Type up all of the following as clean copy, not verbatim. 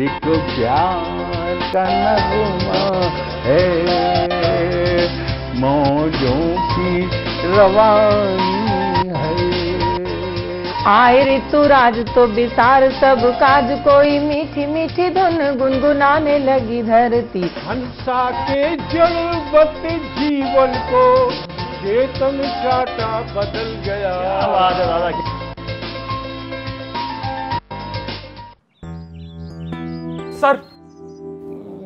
एक प्यार का नगमा है, मौजों की रवानी है। आए ऋतुराज तो विसार सब काज, कोई मीठी मीठी धुन गुनगुनाने लगी धरती। हंसा के जड़वत जीवन को चेतन चाटा बदल गया। सर,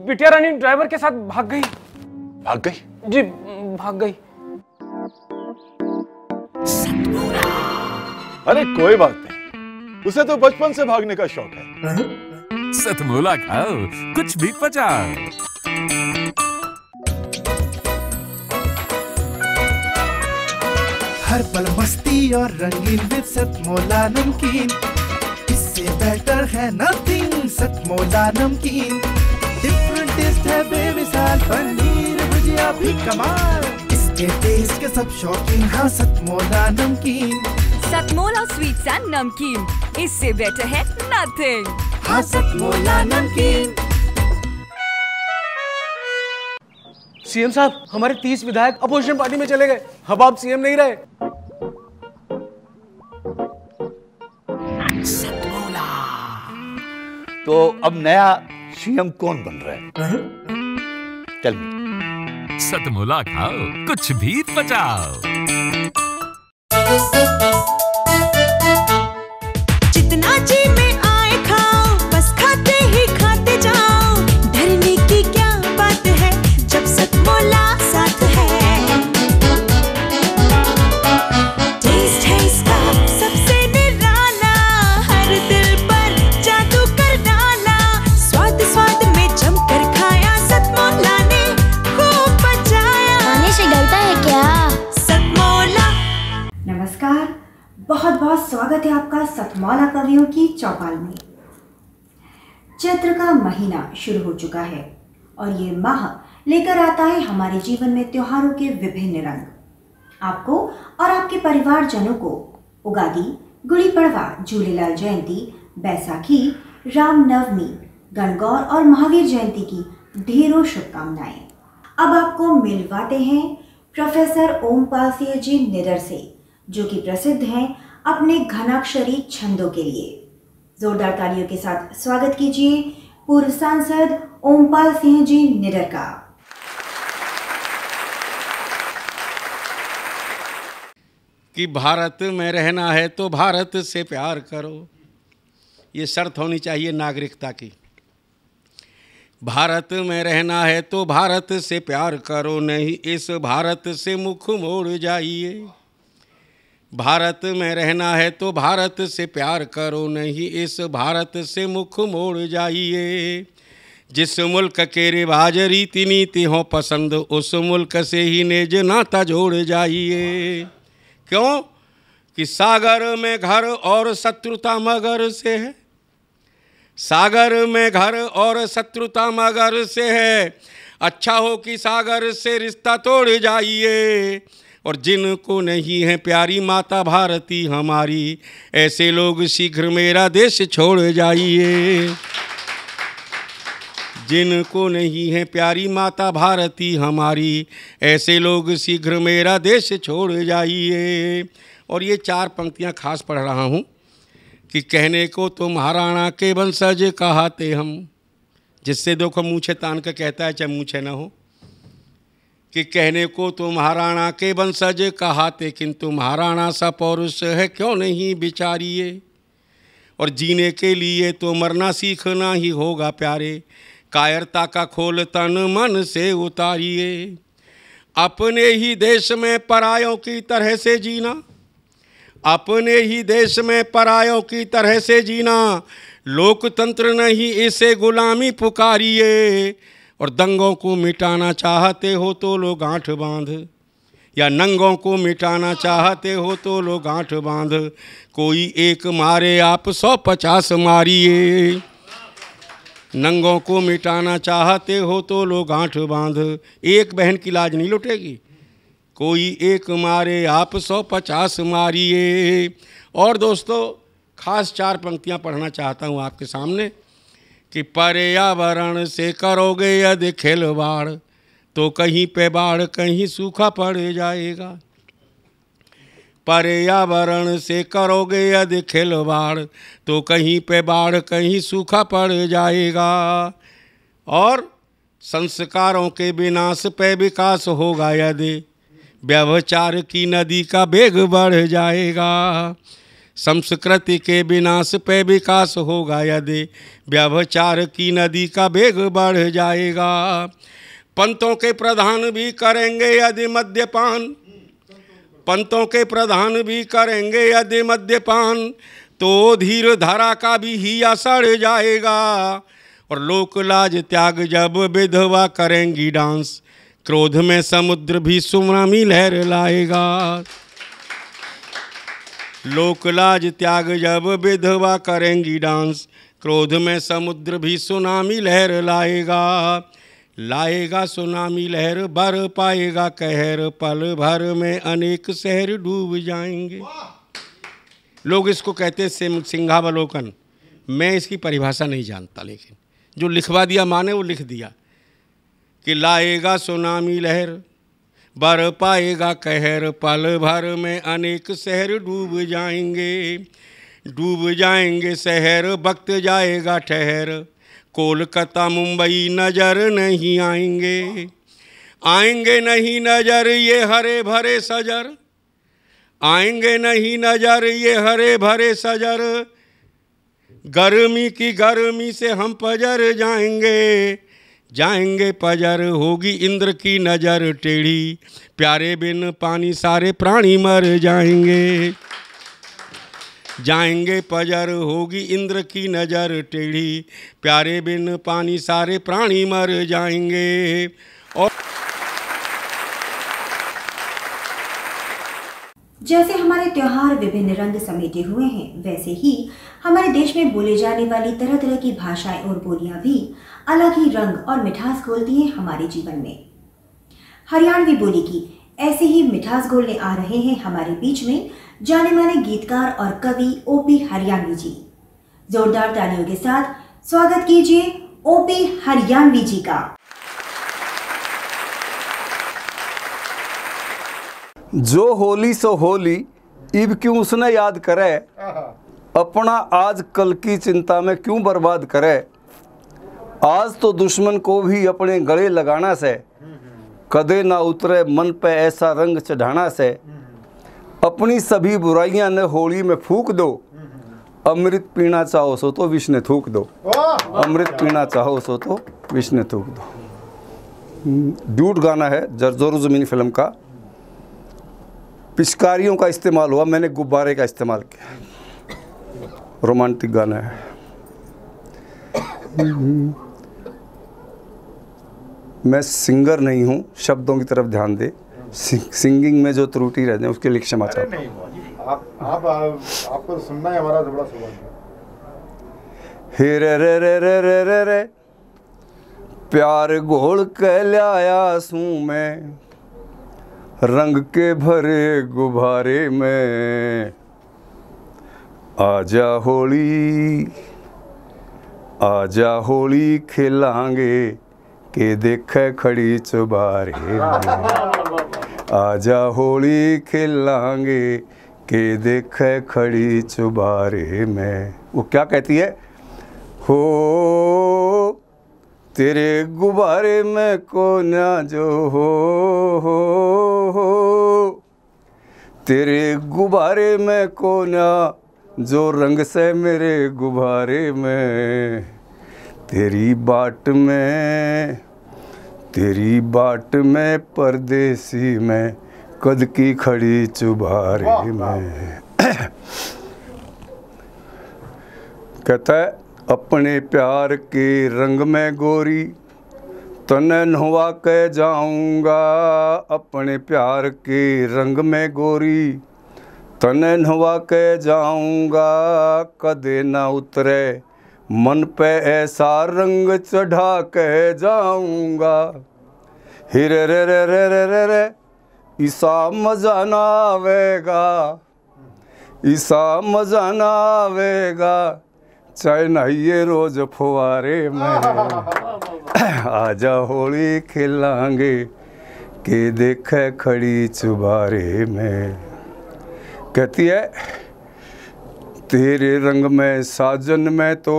बिटिया रानी ड्राइवर के साथ भाग गई। भाग गई? जी, भाग गई। अरे कोई बात नहीं, उसे तो बचपन से भागने का शौक है। सतमोला खाओ, कुछ भी पचाओ। हर पल मस्ती और रंगीन विद सतमोला नमकीन, इससे बेटर है नथिंग। सतमोला नमकीन डिफरेंट टेस्ट है बेमिसाल, पनीर भुजिया भी कमाल, इसके टेस्ट के सब शौकीन। हाँ सतमोला नमकीन, सतमोला स्वीट्स एंड नमकीन, इससे बेटर है नथिंग। हाँ सतमोला नमकीन। सीएम साहब, हमारे 30 विधायक अपोजिशन पार्टी में चले गए। अब आप सीएम नहीं रहे। तो अब नया सीएम कौन बन रहा है? Tell me. सतमोला खाओ, कुछ भी पचाओ। जितना जी में आए खाओ, बस खाते ही खाते जाओ। डरने की क्या बात है जब सतमोला साथ है। टेस्ट है इसका सबसे निराला, हर दिल पर जादू कर डाला। स्वाद स्वाद में जमकर खाया, सतमोला ने खूब बचाया। खाने से डरता है क्या? सतमोला। नमस्कार, बहुत बहुत स्वागत है आपका सतमोला कवियों की चौपाल में। चैत्र का महीना शुरू हो चुका है और ये माह लेकर आता है हमारे जीवन में त्योहारों के विभिन्न रंग। आपको और आपके परिवारजनों को उगादी, गुड़ी पड़वा, झूलेलाल जयंती, बैसाखी, रामनवमी, गणगौर और महावीर जयंती की ढेरों शुभकामनाएं। अब आपको मिलवाते हैं प्रोफेसर ओमपाल सिंह जी निडर से, जो कि प्रसिद्ध हैं अपने घनाक्षरी छंदों के लिए। जोरदार तालियों के साथ स्वागत कीजिए पूर्व सांसद ओमपाल सिंह जी निडर का। कि भारत में रहना है तो भारत से प्यार करो, ये शर्त होनी चाहिए नागरिकता की। भारत में रहना है तो भारत से प्यार करो, नहीं इस भारत से मुख मोड़ जाइए। भारत में रहना है तो भारत से प्यार करो, नहीं इस भारत से मुख मोड़ जाइए। जिस मुल्क के रिवाज रीति नीति हो पसंद, उस मुल्क से ही नेज नाता जोड़ जाइए। क्यों? कि सागर में घर और शत्रुता मगर से है। सागर में घर और शत्रुता मगर से है, अच्छा हो कि सागर से रिश्ता तोड़ जाइए। और जिनको नहीं है प्यारी माता भारती हमारी, ऐसे लोग शीघ्र मेरा देश छोड़ जाइए। जिनको नहीं है प्यारी माता भारती हमारी, ऐसे लोग शीघ्र मेरा देश छोड़ जाइए। और ये 4 पंक्तियाँ खास पढ़ रहा हूँ कि कहने को तो महाराणा के वंशज कहाते हम, जिससे देखो मूछे तान के कहता है चाहे मूछे ना हो। कि कहने को तो महाराणा के वंशज कहाते, किंतु महाराणा सा पौरुष है क्यों नहीं बिचारिए। और जीने के लिए तो मरना सीखना ही होगा प्यारे, कायरता का खोल तन मन से उतारिए। अपने ही देश में परायों की तरह से जीना, अपने ही देश में परायों की तरह से जीना, लोकतंत्र नहीं इसे गुलामी पुकारिए। और दंगों को मिटाना चाहते हो तो लो गांठ बांध, या नंगों को मिटाना चाहते हो तो लो गांठ बांध। कोई एक मारे आप 150 मारिए। नंगों को मिटाना चाहते हो तो लो गांठ बांध, एक बहन की लाज नहीं लुटेगी। कोई एक मारे आप 150 मारिए। और दोस्तों खास 4 पंक्तियां पढ़ना चाहता हूं आपके सामने कि पर्यावरण से करोगे यदि खिलवाड़ तो कहीं पे बाढ़ कहीं सूखा पड़ जाएगा। पर्यावरण से करोगे यदि खिलवाड़ तो कहीं पे बाढ़ कहीं सूखा पड़ जाएगा। और संस्कारों के विनाश पे विकास होगा यदि व्यभिचार की नदी का वेग बढ़ जाएगा। संस्कृति के विनाश पे विकास होगा यदि व्यभिचार की नदी का वेग बढ़ जाएगा। पंतों के प्रधान भी करेंगे यदि मद्यपान, पंतों के प्रधान भी करेंगे यदि मद्यपान तो धीर धारा का भी हिया सड़ जाएगा। और लोक लाज त्याग जब विधवा करेंगी डांस क्रोध में समुद्र भी सुनामी लहर लाएगा। लोक लाज त्याग जब विधवा करेंगी डांस क्रोध में समुद्र भी सुनामी लहर लाएगा। लाएगा सुनामी लहर भर पाएगा कहर पल भर में अनेक शहर डूब जाएंगे। लोग इसको कहते हैं सिंहावलोकन। मैं इसकी परिभाषा नहीं जानता, लेकिन जो लिखवा दिया माने वो लिख दिया कि लाएगा सुनामी लहर बर पाएगा कहर पल भर में अनेक शहर डूब जाएंगे। डूब जाएंगे शहर वक्त जाएगा ठहर कोलकाता मुंबई नजर नहीं आएंगे। आएंगे नहीं नजर ये हरे भरे सजर, आएंगे नहीं नजर ये हरे भरे सजर। गर्मी की गर्मी से हम पजर जाएंगे, जाएंगे पजर होगी इंद्र की नज़र टेढ़ी। प्यारे बिन पानी सारे प्राणी मर जाएंगे, जाएंगे पजर होगी इंद्र की नज़र टेढ़ी। प्यारे बिन पानी सारे प्राणी मर जाएंगे। और जैसे हमारे त्योहार विभिन्न रंग समेटे हुए हैं, वैसे ही हमारे देश में बोले जाने वाली तरह तरह की भाषाएं और बोलियां भी अलग ही रंग और मिठास घोलती हैं हमारे जीवन में। हरियाणवी बोली की ऐसे ही मिठास घोलने आ रहे हैं हमारे बीच में जाने माने गीतकार और कवि ओपी हरियाणवी जी। जोरदार तालियों के साथ स्वागत कीजिए ओपी हरियाणवी जी का। जो होली सो होली इब क्यों उसने याद करे, अपना आज कल की चिंता में क्यों बर्बाद करे। आज तो दुश्मन को भी अपने गले लगाना से, कदे ना उतरे मन पे ऐसा रंग चढ़ाना से। अपनी सभी बुराइयां ने होली में फूक दो, अमृत पीना चाहो सो तो विष ने थूक दो। अमृत पीना चाहो सो तो विष ने थूक दो। ड्यूट गाना है जरजोर ज़मीन फिल्म का। पिचकारियों का इस्तेमाल हुआ, मैंने गुब्बारे का इस्तेमाल किया। रोमांटिक गाना है। मैं सिंगर नहीं हूँ, शब्दों की तरफ ध्यान दे। सिंगिंग में जो त्रुटि रह जाए उसके लिए क्षमा चाहता हूँ। आपको सुनना है हमारा बड़ा सौभाग्य। हे रे रे रे रे रे रे रे प्यार घोल के लाया सूं मैं, रंग के भरे गुब्बारे में। आजा होली आजा होली खिलाएंगे के देखे खड़ी चुबारे में। आजा होली खिलाएंगे के देखे खड़ी चुबारे में। वो क्या कहती है, हो तेरे गुब्बारे में को ना जो हो तेरे गुब्बारे में को ना जो रंग से मेरे गुब्बारे में। तेरी बाट में परदेसी में कद की खड़ी चुबारे में। कहता है अपने प्यार के रंग में गोरी तने नहवा के जाऊंगा। अपने प्यार के रंग में गोरी तने नहवा के जाऊंगा। कदे ना उतरे मन पे ऐसा रंग चढ़ा के जाऊंगा। हिरे रे रे रे रे रे रे ईसा मजा ना आवेगा, ईसा मजा ना आवेगा। चाहे नहाइए रोज फुवारे में। आजा होली खेलांगे के देखे खड़ी चुबारे में। कहती है तेरे रंग में साजन में तो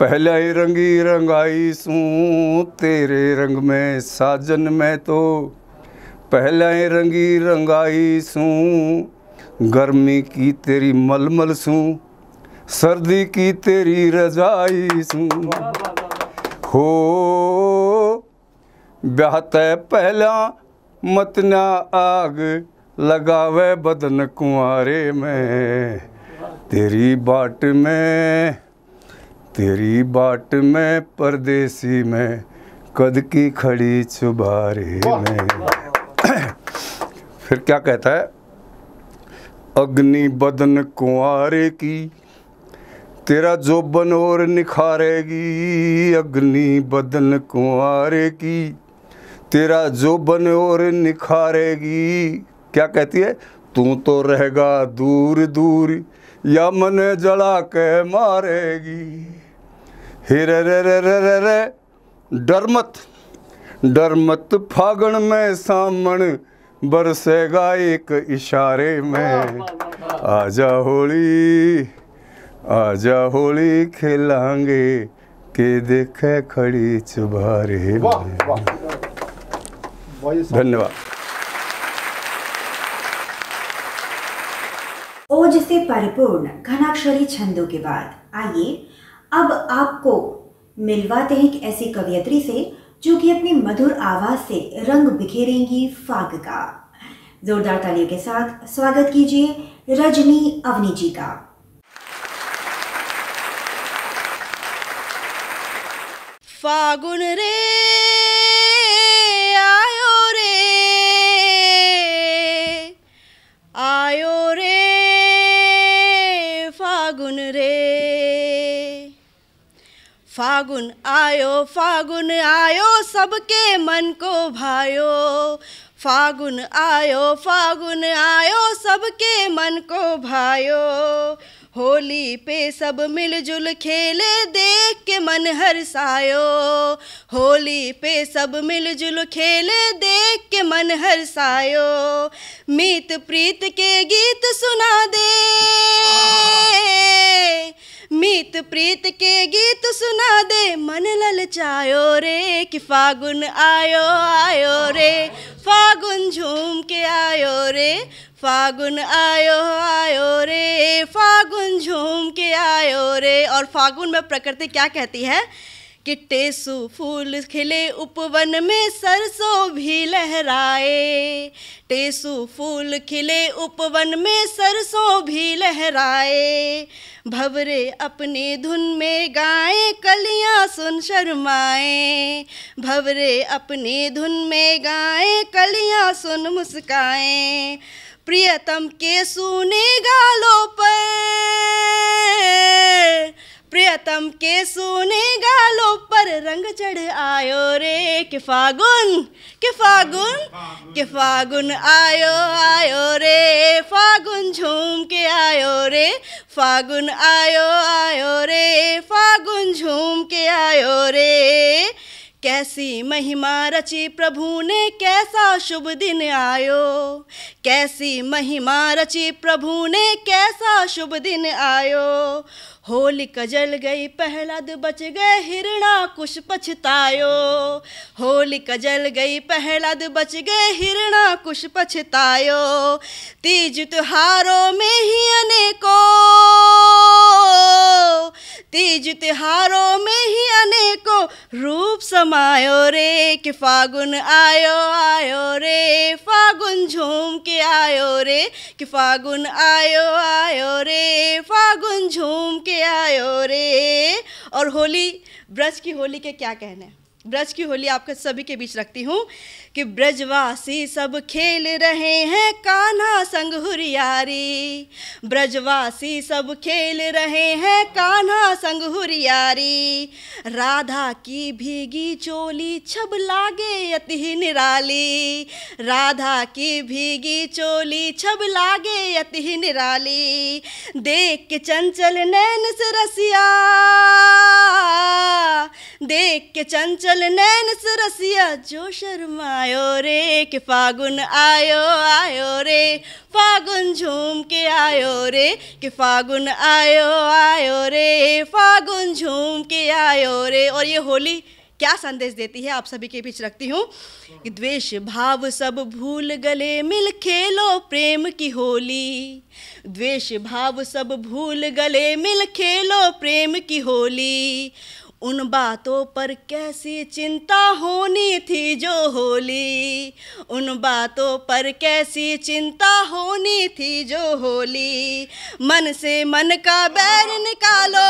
पहले ही रंगी रंगाई सूं। तेरे रंग में साजन में तो पहले ही रंगी रंगाई सूं। गर्मी की तेरी मलमल सूं, सर्दी की तेरी रजाई सूं। हो ब्याहते पहला मत ना आग लगावे बदन कुंवारे में। तेरी बाट में परदेसी में कद की खड़ी चुबारे में। फिर क्या कहता है, अग्नि बदन कुंवारे की तेरा जोबन और निखारेगी। अग्नि बदन कुंवारे की तेरा जोबन और निखारेगी। क्या कहती है, तू तो रहेगा दूर दूर या मन जला के मारेगी। हिरे रे रे रे रे रे डर मत फागण में सामण बरसेगा एक इशारे में। आजा होली खेलांगे के देखे खड़ी चुबारे में। धन्यवाद। ओज से परिपूर्ण घनाक्षरी छंदों के बाद आइए अब आपको मिलवाते हैं एक ऐसी कवियत्री से जो कि अपनी मधुर आवाज से रंग बिखेरेंगी फाग का। जोरदार तालियों के साथ स्वागत कीजिए रजनी अवनी जी का। फागुन रे आयो रे फागुन रे। फागुन आयो सबके मन को भायो। फागुन आयो सबके मन को भायो। होली पे सब मिलजुल खेले देख के मन हर्षायो। होली पे सब मिलजुल खेले देख के मन हर्षायो। मीत प्रीत के गीत सुना दे। मीत प्रीत के गीत सुना दे मन ललचायो रे। कि फागुन आयो रे। फागुन झूम के आयो रे। फागुन आयो रे। फागुन झूम के आयो रे। और फागुन में प्रकृति क्या कहती है कि टेसू फूल खिले उपवन में सरसों भी लहराए। टेसू फूल खिले उपवन में सरसों भी लहराए। भंवरे अपनी धुन में गाएं कलियां सुन शर्माएं। भंवरे अपनी धुन में गाएं कलियां सुन मुस्काएं। प्रियतम के सूने गालों पर प्रियतम के सूने गालों पर रंग चढ़ आयो रे। कि फागुन आयो रे। फागुन झूम के आयो रे। फागुन आयो रे। फागुन झूम के आयो रे। कैसी महिमा रची प्रभु ने कैसा शुभ दिन आयो। कैसी महिमा रची प्रभु ने कैसा शुभ दिन आयो। होलिका जल गई प्रहलाद बच गए हिरणा कुछ पछतायो। होलिका जल गई प्रहलाद बच गए हिरणा कुछ पछतायो। तीज त्योहारों में ही अनेकों तीज त्योहारों में ही अनेकों रूप समायो रे। कि फागुन आयो रे। फागुन झूम के आयो रे। कि फागुन आयो रे। फागुन झूम के आयो रे। और होली, ब्रज की होली के क्या कहने। ब्रज की होली आपके सभी के बीच रखती हूँ कि ब्रजवासी सब खेल रहे हैं कान्हा संग हुरियारी, ब्रजवासी सब खेल रहे हैं कान्हा संग हुरियारी। राधा की भीगी चोली छब लागे अति निराली, राधा की भीगी चोली छब लागे अति निराली। देख के चंचल नैन से रसिया, देख के चंचल नैन से रसिया जो शर्मायो रे, कि फागुन आयो आयो रे, फागुन झूम के आयो रे, कि फागुन आयो आयो रे, फागुन झूम के आयो रे। और ये होली क्या संदेश देती है आप सभी के बीच रखती हूँ कि द्वेष भाव सब भूल गले मिल खेलो प्रेम की होली, द्वेष भाव सब भूल गले मिल खेलो प्रेम की होली। उन बातों पर कैसी चिंता होनी थी जो होली, उन बातों पर कैसी चिंता होनी थी जो होली। मन से मन का बैर निकालो,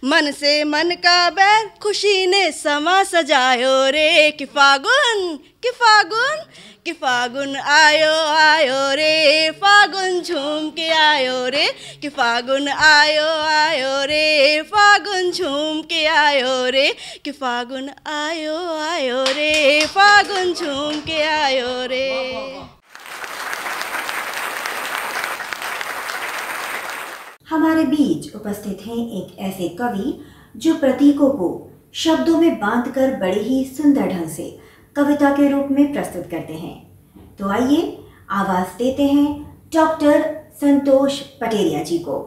मन से मन का बैर खुशी ने समा सजायो रे, कि फागुन कि फागुन कि फागुन आयो आयो रे, फागुन झूम के आयो रे, कि फागुन आयो आयो रे, फागुन झूम के आयो रे, कि फागुन आयो आयो रे, फागुन झूम के आयो रे। हमारे बीच उपस्थित हैं एक ऐसे कवि जो प्रतीकों को शब्दों में बांधकर बड़े ही सुंदर ढंग से कविता के रूप में प्रस्तुत करते हैं। तो आइए आवाज देते हैं डॉक्टर संतोष पटेरिया जी को।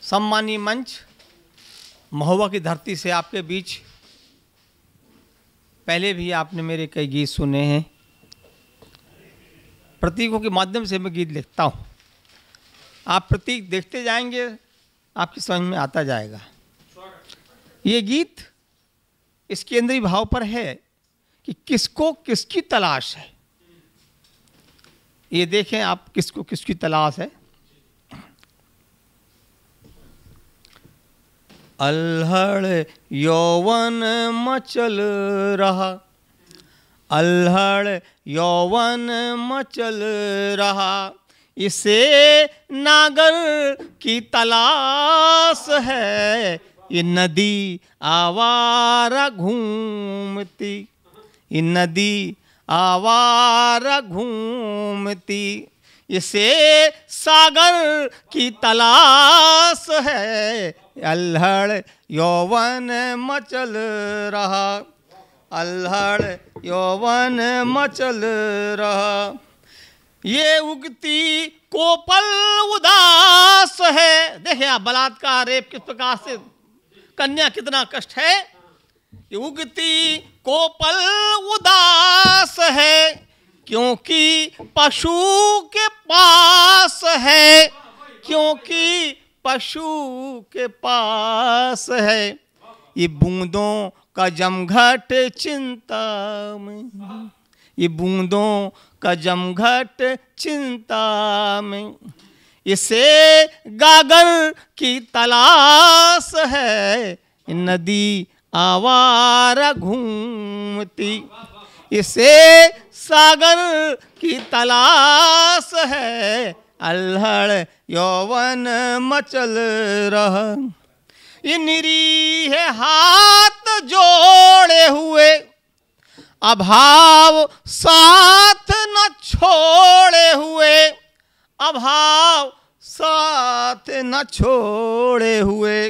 सम्मानीय मंच, महुआ की धरती से आपके बीच पहले भी आपने मेरे कई गीत सुने हैं। प्रतीकों के माध्यम से मैं गीत लिखता हूँ। आप प्रतीक देखते जाएंगे, आपकी समझ में आता जाएगा। ये गीत इस केंद्रीय भाव पर है कि किसको किसकी तलाश है। ये देखें आप, किसको किसकी तलाश है। अल्हड़ यौवन मचल रहा, अल्हड़ यौवन मचल रहा, इसे नागर की तलाश है। ये नदी आवारा घूमती, ये नदी आवारा घूमती, इसे सागर की तलाश है। अल्हड़ यौवन मचल रहा, अल्हड़ यौवन मचल रहा, ये उगती कोपल उदास है। देखिए आप, बलात्कार रेप किस प्रकार से, कन्या कितना कष्ट है। ये उगती कोपल उदास है, क्योंकि पशु के पास है, क्योंकि पशु के पास है। ये बूंदों का जमघट चिंता में, ये बूंदों का जमघट चिंता में, इसे गागर की तलाश है। नदी आवारा घूमती, इसे सागर की तलाश है। अल्हड़ यौवन मचल रहा, ये निरीह हाथ जोड़े हुए, अभाव साथ न छोड़े हुए, अभाव साथ न छोड़े हुए,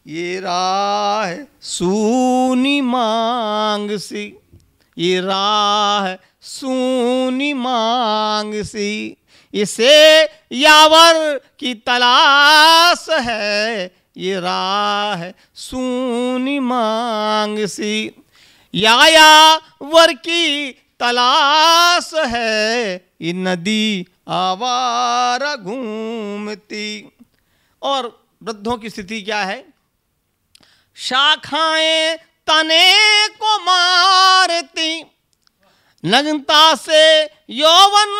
ये राह सूनी मांग सी, ये राह सूनी मांग सी, इसे यावर की तलाश है। ये राह सूनी मांग सी, यायावर की तलाश है। ये नदी आवारा घूमती। और वृद्धों की स्थिति क्या है? शाखाएं तने को मारती, नग्नता से यौवन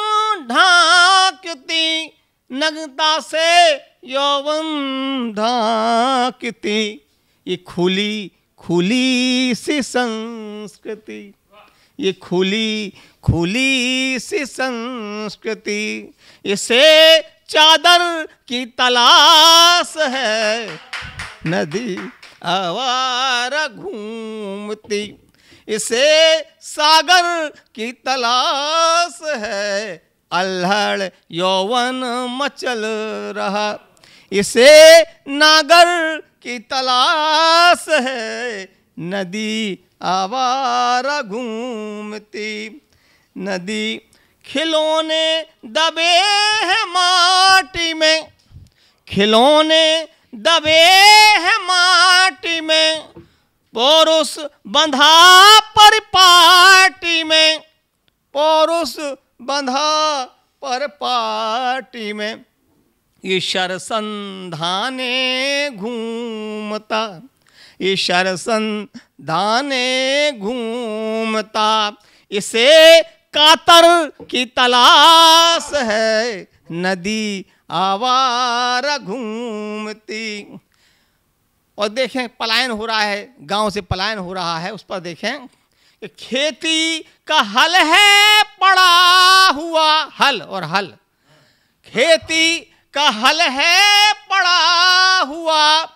ढांकती, नग्नता से यौवन धाकती, ये खुली खुली सी संस्कृति, ये खुली खुली सी संस्कृति, इसे चादर की तलाश है, नदी आवारा घूमती, इसे सागर की तलाश है, अल्हड़ यौवन मचल रहा, इसे नागर की तलाश है, नदी आवारा घूमती, नदी खिलौने दबे हैं माटी में, खिलौने दबे हैं माटी में, पौरुष बंधा परिपाटी में, पौरुष बंधा परिपाटी में, ईश्वर संधाने घूमता, ईश्वर संधाने घूमता, इसे कातर की तलाश है, नदी आवारा घूमती। और देखें पलायन हो रहा है, गांव से पलायन हो रहा है, उस पर देखें कि खेती का हल है पड़ा हुआ, हल और हल, खेती का हल है पड़ा हुआ,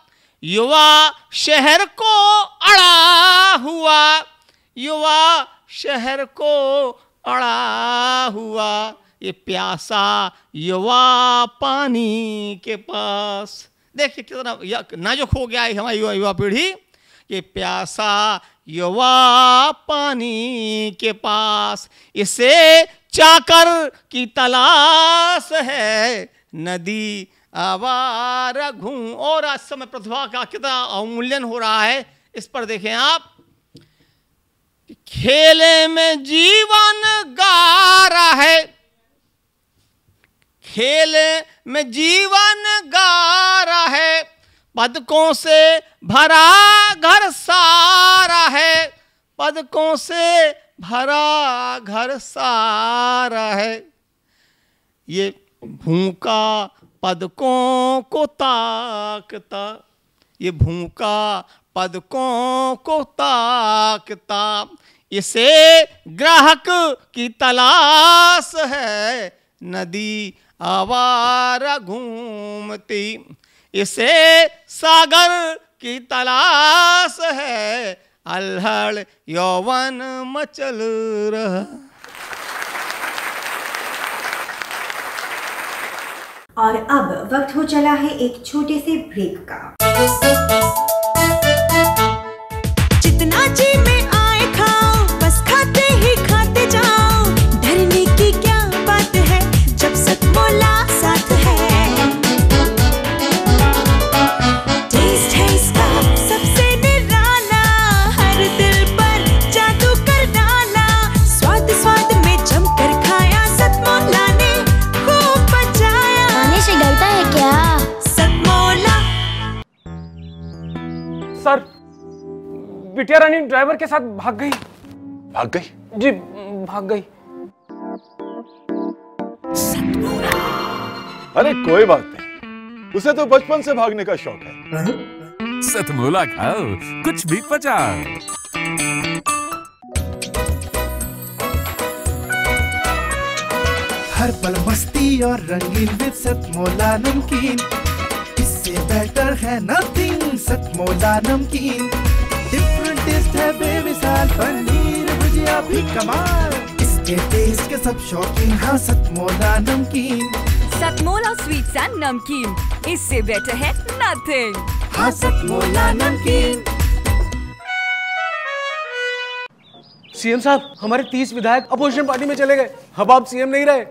युवा शहर को अड़ा हुआ, युवा शहर को अड़ा हुआ, ये प्यासा युवा पानी के पास। देखिए कितना नाजुक हो गया है हमारी युवा पीढ़ी, ये प्यासा युवा पानी के पास, इसे चाकर की तलाश है, नदी आवारा घूम। और आज समय प्रतिभा का कितना अवमूल्यन हो रहा है, इस पर देखें आप, खेले में जीवन गारा है, खेले में जीवन गारा है, पदकों से भरा घर सारा है, पदकों से भरा घर सारा है, ये भूखा पदकों को ताकता, ये भूखा पदकों को ताकता, इसे ग्राहक की तलाश है, नदी आवारा घूमती, इसे सागर की तलाश है, अल्हड़ यौवन मचल रहा। और अब वक्त हो चला है एक छोटे से ब्रेक का। जितना जी में आए खाओ, बस खाते ही खाते जाओ, डरने की क्या बात है जब सतमोला साथ है। टेस्ट है इसका सबसे निराला, हर दिल पर जादू कर डाला, स्वाद स्वाद में जमकर खाया, सतमोला ने खूब बचाया। खाने से डरता है क्या? सतमोला। सर, बिटिया रानी ड्राइवर के साथ भाग गई। भाग गई? जी भाग गई। अरे कोई बात नहीं, उसे तो बचपन से भागने का शौक है। सतमोला खाओ, कुछ भी पचाओ। हर पल मस्ती और रंगीन विद सतमोला नमकीन, इससे बेटर है नथिंग। सतमोला नमकीन डिफरेंट टेस्ट है बेमिसाल, पनीर भुजिया भी कमाल, इसके टेस्ट के सब शौकीन। हाँ सतमोला नमकीन, सतमोला स्वीट्स एंड नमकीन, इससे बेटर है नथिंग। हाँ सतमोला नमकीन। सीएम साहब, हमारे 30 विधायक अपोजिशन पार्टी में चले गए, अब आप सीएम नहीं रहे।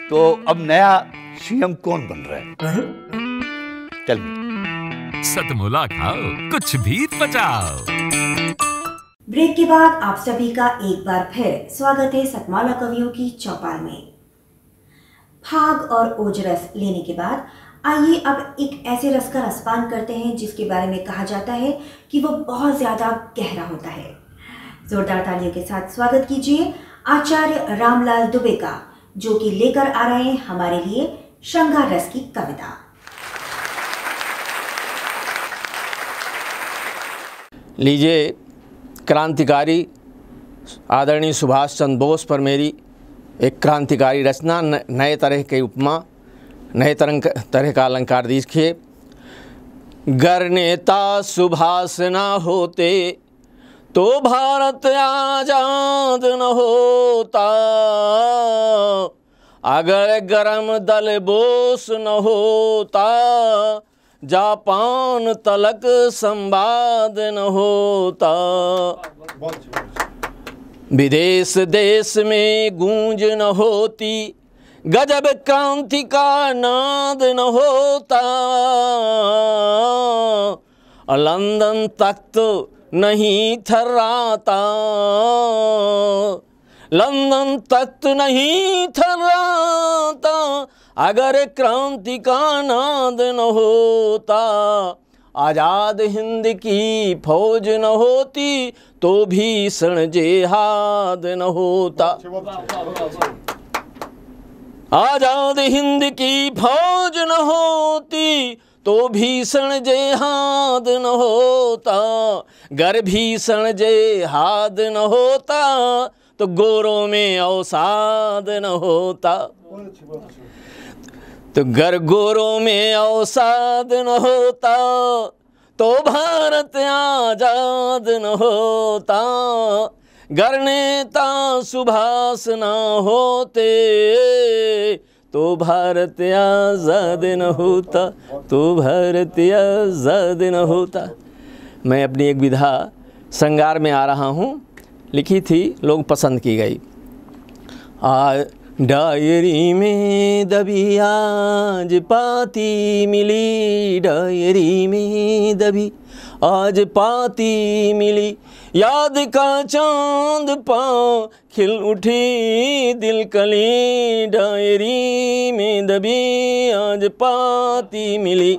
तो अब नया सीएम कौन बन रहा है? चल सतमोला खाओ, कुछ भी पचाओ। ब्रेक के बाद आप सभी का एक बार फिर स्वागत है सतमोला कवियों की चौपाल में। भाग और ओजरस लेने के बाद आइए अब एक ऐसे रस का रसपान करते हैं जिसके बारे में कहा जाता है कि वो बहुत ज़्यादा गहरा होता है। जोरदार तालियों के साथ स्वागत कीजिए आचार्य रामलाल दुबे का, जो कि लेकर आ रहे हैं हमारे लिए श्रृंगार रस की कविता। लीजिए, क्रांतिकारी आदरणीय सुभाष चंद्र बोस पर मेरी एक क्रांतिकारी रचना, नए तरह के उपमा, नए तरह का अलंकार देखिए। गर नेता सुभाष ना होते तो भारत आजाद न होता, अगर गरम दल बोस न होता, जापान तलक संवाद न होता, विदेश देश में गूंज न होती, गजब क्रांति का नाद न होता, लंदन तख्त नहीं थर्राता, लंदन तख्त नहीं थर्राता, अगर क्रांति का नाद न होता, आज़ाद हिंद की फौज न होती तो भीषण जिहाद न होता, आज़ाद हिंद की फौज न होती तो भीषण जिहाद न होता, गर भीषण जिहाद न होता तो गोरों में अवसाद न होता, तो गर गोरों में अवसाद न होता तो भारत आजाद न होता, गर नेता सुभाष न होते तो भारत आजाद न होता, तो भारत आजाद न होता। मैं अपनी एक विधा श्रृंगार में आ रहा हूँ, लिखी थी, लोग पसंद की गई। डायरी में दबी आज पाती मिली, डायरी में दबी आज पाती मिली, याद का चांद पाँव खिल उठी दिल कली, डायरी में दबी आज पाती मिली,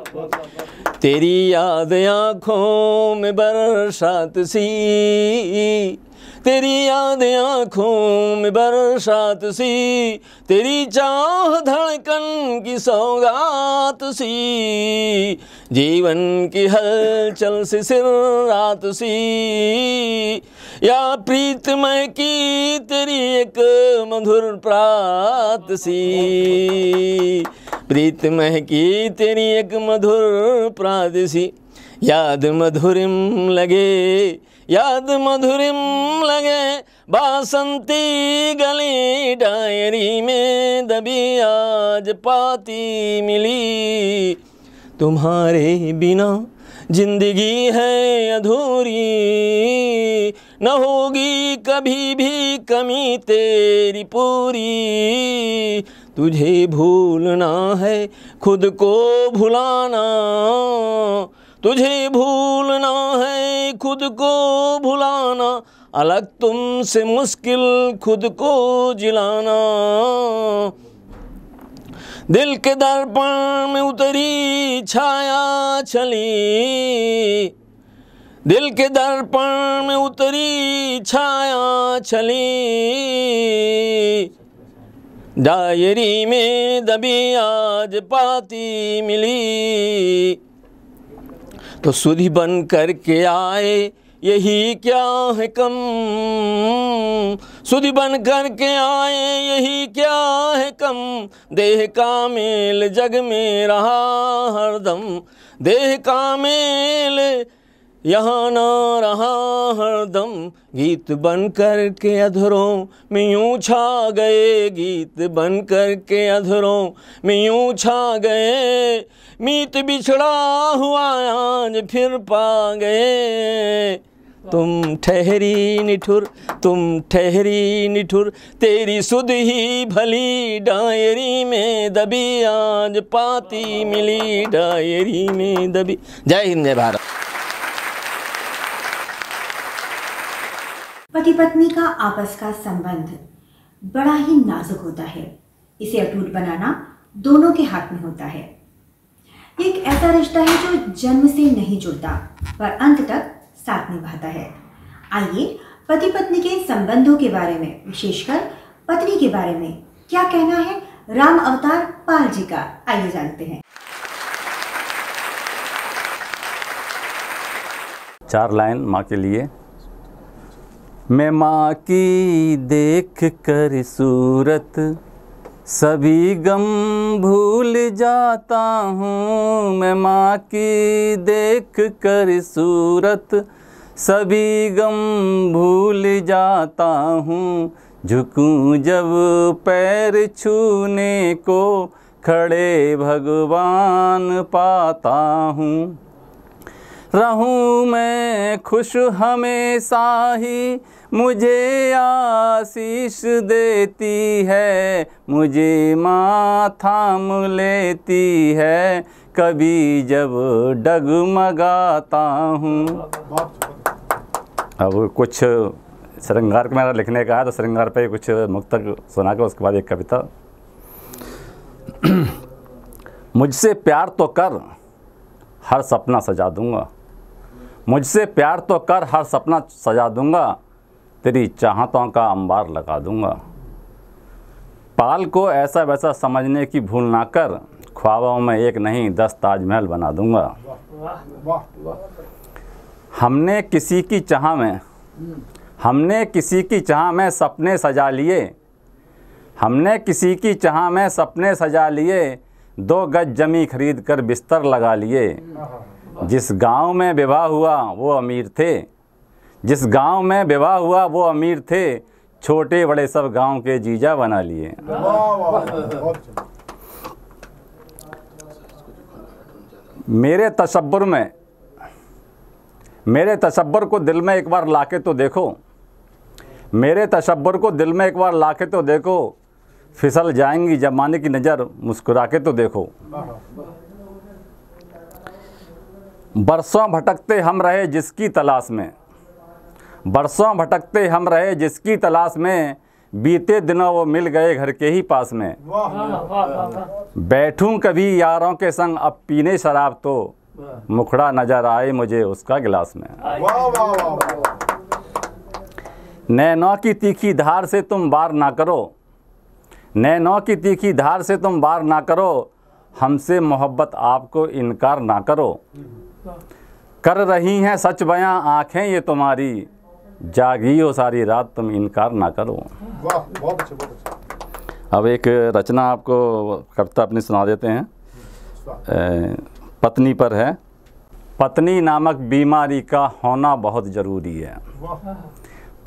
तेरी याद आँखों में बरसात सी, तेरी याद आँखों में बरसात सी, तेरी चाह धड़कन की सौगात सी, जीवन की हलचल से सिर रात सी, या प्रीतमय की तेरी एक मधुर प्रात सी, प्रीतमय की तेरी एक मधुर प्रात सी, याद मधुरिम लगे, याद मधुरिम लगे बासंती गली, डायरी में दबी आज पाती मिली, तुम्हारे बिना जिंदगी है अधूरी, न होगी कभी भी कमी तेरी पूरी, तुझे भूलना है खुद को भुलाना, तुझे भूलना है खुद को भुलाना, अलग तुमसे मुश्किल खुद को जिलाना, दिल के दर्पण में उतरी छाया छली, दिल के दर्पण में उतरी छाया छली, डायरी में दबी आज पाती मिली, तो सुधि बन कर के आए यही क्या है कम, सुधि बन कर के आए यही क्या है कम, देह का मेल जग में रहा हरदम, देह का मेल यहाँ न रहा हरदम, गीत बन कर के अधरों में यूं छा गए, गीत बन कर के अधरों में यूं छा गए, मीत बिछड़ा हुआ आज फिर पा गए, तुम ठहरी निठुर, तुम ठहरी निठुर, तेरी सुध ही भली, डायरी में दबी आज पाती मिली, डायरी में दबी। जय हिंद, जय भारत। पति पत्नी का आपस का संबंध बड़ा ही नाजुक होता है, इसे अटूट बनाना दोनों के हाथ में होता है। एक ऐसा रिश्ता है जो जन्म से नहीं जुड़ता पर अंत तक साथ निभाता है। आइए पति पत्नी के संबंधों के बारे में, विशेषकर पत्नी के बारे में क्या कहना है राम अवतार पाल जी का, आइए जानते हैं। 4 लाइन माँ के लिए। मैं माँ की देख कर सूरत सभी गम भूल जाता हूँ। मैं माँ की देख कर सूरत सभी गम भूल जाता हूँ। झुकूं जब पैर छूने को खड़े भगवान पाता हूँ। रहूं मैं खुश हमेशा ही मुझे आशीष देती है। मुझे माँ थाम लेती है कभी जब डगमगाता हूँ। अब कुछ श्रृंगार का मेरा लिखने का है तो श्रृंगार पे कुछ मुक्तक सुना के उसके बाद एक कविता। मुझसे प्यार तो कर हर सपना सजा दूंगा। मुझसे प्यार तो कर हर सपना सजा दूंगा। तेरी चाहतों का अंबार लगा दूंगा। पाल को ऐसा वैसा समझने की भूल ना कर। ख्वाबों में 1 नहीं 10 ताजमहल बना दूंगा। हमने किसी की चाह में सपने सजा लिए। हमने किसी की चाह में सपने सजा लिए। 2 गज जमी खरीद कर बिस्तर लगा लिए। जिस गांव में विवाह हुआ वो अमीर थे। जिस गांव में विवाह हुआ वो अमीर थे। छोटे बड़े सब गांव के जीजा बना लिए। मेरे तसब्बुर को दिल में एक बार लाके तो देखो। मेरे तसब्बुर को दिल में एक बार लाके तो देखो। फिसल जाएंगी जमाने की नज़र मुस्कुरा के तो देखो। बरसों भटकते हम रहे जिसकी तलाश में। बरसों भटकते हम रहे जिसकी तलाश में। बीते दिनों वो मिल गए घर के ही पास में। बैठूं कभी यारों के संग अब पीने शराब तो मुखड़ा नजर आए मुझे उसका गिलास में। नैनों की तीखी धार से तुम वार ना करो। नैनों की तीखी धार से तुम वार ना करो। हमसे मोहब्बत आपको इनकार ना करो। कर रही हैं सच बयां आँखें ये तुम्हारी। जागी हो सारी रात तुम इनकार ना करो। वाह, बहुत अच्छा, बहुत अच्छा। अब एक रचना आपको कविता अपनी सुना देते हैं। पत्नी पर है। पत्नी नामक बीमारी का होना बहुत ज़रूरी है।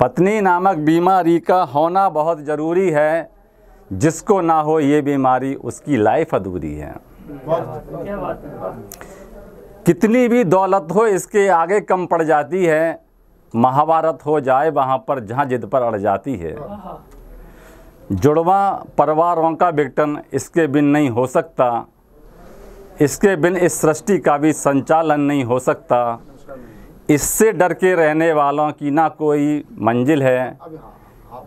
पत्नी नामक बीमारी का होना बहुत ज़रूरी है। जिसको ना हो ये बीमारी उसकी लाइफ अधूरी है। कितनी भी दौलत हो इसके आगे कम पड़ जाती है। महाभारत हो जाए वहाँ पर जहाँ जिद पर अड़ जाती है। जुड़वा परिवारों का विघटन इसके बिन नहीं हो सकता। इसके बिन इस सृष्टि का भी संचालन नहीं हो सकता। इससे डर के रहने वालों की ना कोई मंजिल है।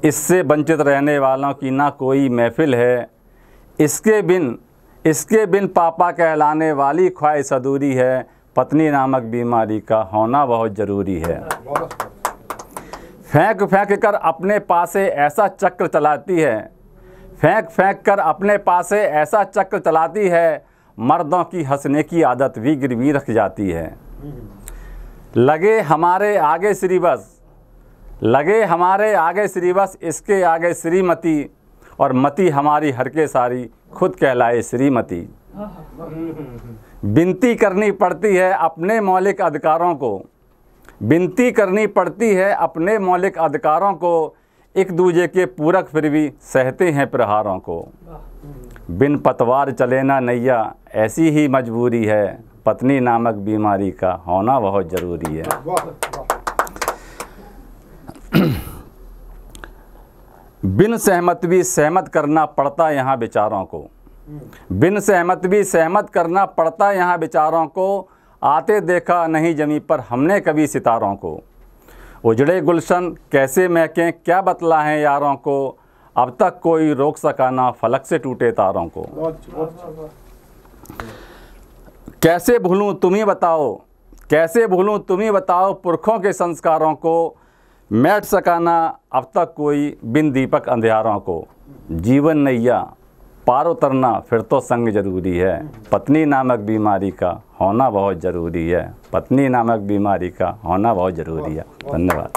इससे वंचित रहने वालों की ना कोई महफिल है। इसके बिन पापा कहलाने वाली ख्वाहिश अधूरी है। पत्नी नामक बीमारी का होना बहुत ज़रूरी है। फेंक फेंक कर अपने पासे ऐसा चक्र चलाती है। फेंक फेंक कर अपने पासे ऐसा चक्र चलाती है। मर्दों की हंसने की आदत भी गिरवी रख जाती है। लगे हमारे आगे श्रीवश इसके आगे श्रीमती। और मती हमारी हर के सारी खुद कहलाए श्रीमती। विनती करनी पड़ती है अपने मौलिक अधिकारों को। विनती करनी पड़ती है अपने मौलिक अधिकारों को। एक दूजे के पूरक फिर भी सहते हैं प्रहारों को। बिन पतवार चले ना नैया ऐसी ही मजबूरी है। पत्नी नामक बीमारी का होना बहुत ज़रूरी है। बिन सहमत भी सहमत करना पड़ता यहाँ बेचारों को। बिन सहमत भी सहमत करना पड़ता यहाँ बेचारों को। आते देखा नहीं जमी पर हमने कभी सितारों को। उजड़े गुलशन कैसे महकें क्या बतलाएं यारों को। अब तक कोई रोक सका ना फलक से टूटे तारों को। कैसे भूलूं तुम ही बताओ। कैसे भूलूं तुम ही बताओ पुरखों के संस्कारों को। मैट सकाना अब तक कोई बिन दीपक अंधियारों को, जीवन नैया पार उतरना फिर तो संग जरूरी है, पत्नी नामक बीमारी का होना बहुत ज़रूरी है, पत्नी नामक बीमारी का होना बहुत ज़रूरी है। धन्यवाद।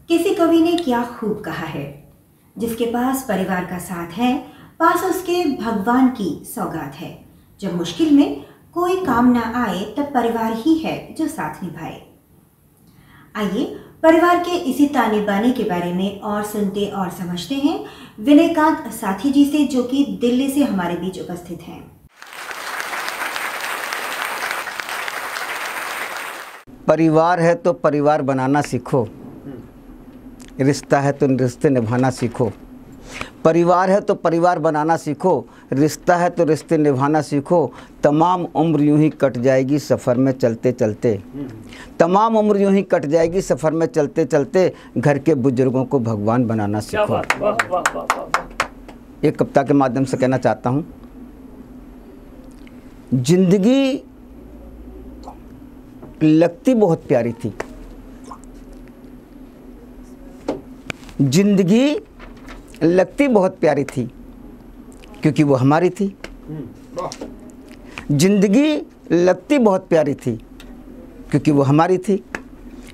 किसी कवि ने क्या खूब कहा है, जिसके पास परिवार का साथ है, पास उसके भगवान की सौगात है। जब मुश्किल में कोई काम ना आए तब परिवार ही है जो साथ निभाए। आइए परिवार के इसी ताने बाने के बारे में और सुनते और समझते हैं विनयकांत साथी जी से, जो कि दिल्ली से हमारे बीच उपस्थित हैं। परिवार है तो परिवार बनाना सीखो, रिश्ता है तो रिश्ते निभाना सीखो। परिवार है तो परिवार बनाना सीखो, रिश्ता है तो रिश्ते निभाना सीखो। तमाम उम्र यूं ही कट जाएगी सफ़र में चलते चलते, तमाम उम्र यूं ही कट जाएगी सफ़र में चलते चलते। घर के बुजुर्गों को भगवान बनाना सीखो। एक कविता के माध्यम से कहना चाहता हूँ, जिंदगी लगती बहुत प्यारी थी, जिंदगी लगती बहुत प्यारी थी क्योंकि वो हमारी थी। जिंदगी लगती बहुत प्यारी थी क्योंकि वो हमारी थी।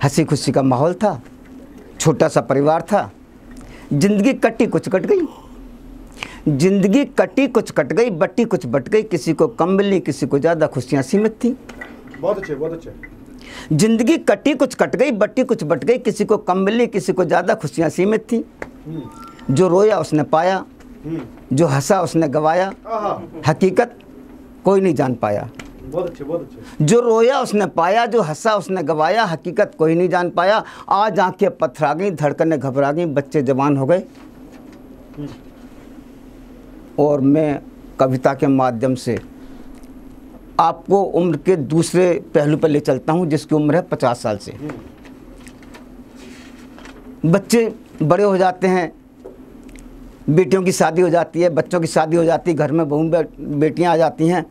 हंसी खुशी का माहौल था, छोटा सा परिवार था। जिंदगी कटी कुछ कट गई, जिंदगी कटी कुछ कट गई, बट्टी कुछ बट गई। किसी को कम मिली, किसी को ज़्यादा, खुशियाँ सीमित थी। बहुत अच्छे, बहुत अच्छे। जिंदगी कटी कुछ कट गई, बट्टी कुछ बट गई। किसी को कम मिली, किसी को ज़्यादा, खुशियाँ सीमित थी। जो रोया उसने पाया, जो हंसा उसने गवाया, हकीकत कोई नहीं जान पाया। बहुत अच्छे, बहुत अच्छे। जो रोया उसने पाया, जो हंसा उसने गवाया, हकीकत कोई नहीं जान पाया। आज आंखें पथरा गई, धड़कनें घबरा गई, बच्चे जवान हो गए। और मैं कविता के माध्यम से आपको उम्र के दूसरे पहलू पर ले चलता हूं, जिसकी उम्र है 50 साल से। बच्चे बड़े हो जाते हैं, बेटियों की शादी हो जाती है, बच्चों की शादी हो जाती है, घर में बहू बेटियां आ जाती हैं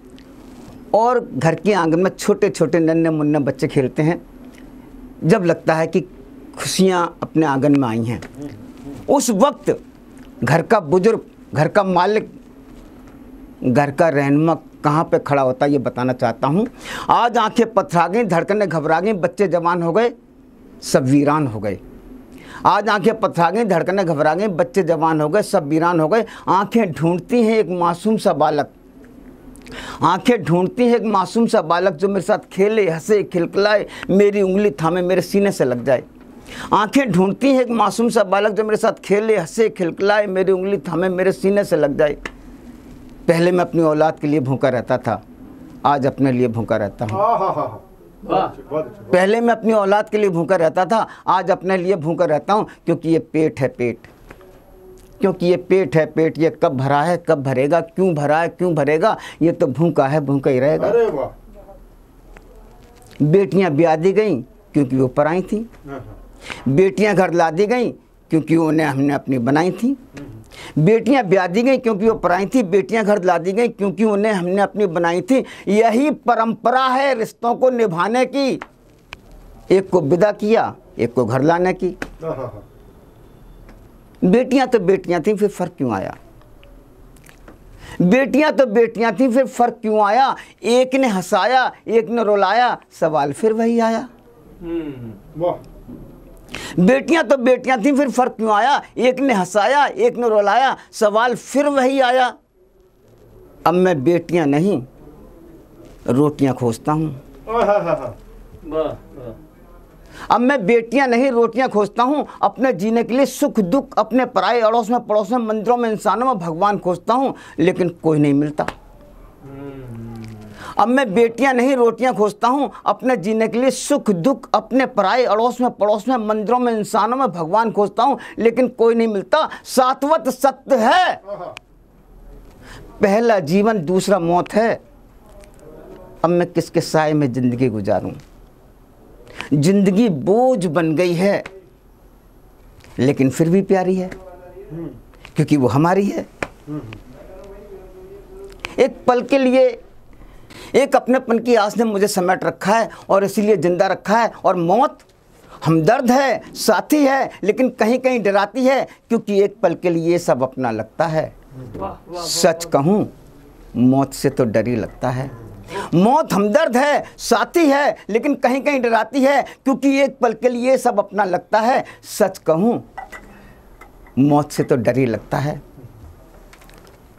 और घर के आंगन में छोटे छोटे नन्हे मुन्ने बच्चे खेलते हैं। जब लगता है कि खुशियां अपने आंगन में आई हैं, उस वक्त घर का बुजुर्ग, घर का मालिक, घर का रहनुमा कहाँ पे खड़ा होता है, ये बताना चाहता हूँ। आज आंखें पथरा गई, धड़कनें घबरा गई, बच्चे जवान हो गए, सब वीरान हो गए। आज आंखें पथरा गई, धड़कनें घबरा गई, बच्चे जवान हो गए, सब वीरान हो गए। आंखें ढूंढती हैं एक मासूम सा बालक, आंखें ढूंढती हैं एक मासूम सा बालक, जो मेरे साथ खेले, हंसे, खिलखिलाए, मेरी उंगली थामे मेरे सीने से लग जाए। आंखें ढूंढती हैं एक मासूम सा बालक, जो मेरे साथ खेले, हंसे, खिलखिलाए, मेरी उंगली थामे मेरे सीने से लग जाए। पहले मैं अपनी औलाद के लिए भूखा रहता था, आज अपने लिए भूखा रहता हूँ। पहले मैं अपनी औलाद के लिए भूखा रहता था, आज अपने लिए भूखा रहता हूँ। क्योंकि ये पेट है पेट, क्योंकि ये पेट है पेट, ये कब भरा है कब भरेगा, क्यों भरा है क्यों भरेगा, ये तो भूखा है भूखा ही रहेगा। अरे वाह। बेटियां ब्याह दी गई क्योंकि वो पराई थी, बेटियां घर ला दी गई क्योंकि उन्हें हमने अपनी बनाई थी। बेटियां ब्याह दी गई क्योंकि वो पराई थी, बेटियां घर ला दी गई क्योंकि उन्हें हमने अपनी बनाई थी। यही परंपरा है रिश्तों को निभाने की। एक को विदा किया, एक को घर लाने की। बेटियां तो बेटियां थी, फिर फर्क क्यों आया? बेटियां तो बेटियां थी, फिर फर्क क्यों आया? एक ने हंसाया, एक ने रुलाया, सवाल फिर वही आया। बेटियां तो बेटियां थी, फिर फर्क क्यों आया? एक ने हंसाया, एक ने रुलाया, सवाल फिर वही आया। अब मैं बेटियां नहीं रोटियां खोजता हूं। अब मैं बेटियां नहीं रोटियां खोजता हूं। अपने जीने के लिए सुख दुख अपने पराए अड़ोस में, पड़ोस में, मंदिरों में, इंसानों में भगवान खोजता हूं, लेकिन कोई नहीं मिलता। अब मैं बेटियां नहीं रोटियां खोजता हूं। अपने जीने के लिए सुख दुख अपने पराए अड़ोस में, पड़ोस में, मंदिरों में, इंसानों में भगवान खोजता हूं, लेकिन कोई नहीं मिलता। शाश्वत सत्य है, पहला जीवन दूसरा मौत है। अब मैं किसके साए में जिंदगी गुजारूं? जिंदगी बोझ बन गई है, लेकिन फिर भी प्यारी है क्योंकि वो हमारी है। एक पल के लिए एक अपनेपन की आस ने मुझे समेट रखा है और इसीलिए जिंदा रखा है। और मौत हमदर्द है, साथी है, लेकिन कहीं कहीं डराती है, क्योंकि एक पल के लिए सब अपना लगता है। सच कहूँ मौत से तो डर ही लगता है। मौत हमदर्द है, साथी है, लेकिन कहीं कहीं डराती है, क्योंकि एक पल के लिए सब अपना लगता है। सच कहूँ मौत से तो डर ही लगता है।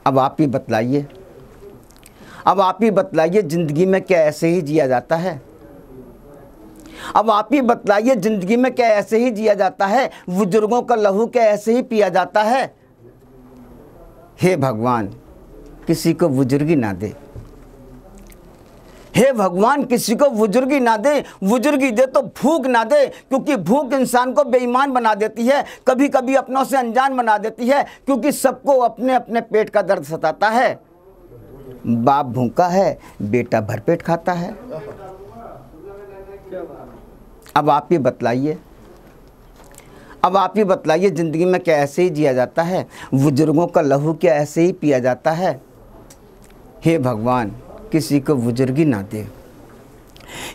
अब आप ही बतलाइए, अब आप ही बतलाइए, जिंदगी में क्या ऐसे ही जिया जाता है? अब आप ही बतलाइए, जिंदगी में क्या ऐसे ही जिया जाता है? बुजुर्गों का लहू क्या ऐसे ही पिया जाता है? हे भगवान किसी को बुजुर्गी ना दे, हे भगवान किसी को बुजुर्गी ना दे, बुजुर्गी दे तो भूख ना दे, क्योंकि भूख इंसान को बेईमान बना देती है, कभी कभी अपनों से अनजान बना देती है, क्योंकि सबको अपने अपने पेट का दर्द सताता है। बाप भूखा है, बेटा भरपेट खाता है। अब आप ही बतलाइए, अब आप ही बतलाइए, जिंदगी में क्या ऐसे ही जिया जाता है? बुजुर्गों का लहू क्या ऐसे ही पिया जाता है? हे भगवान किसी को बुजुर्गी ना दे,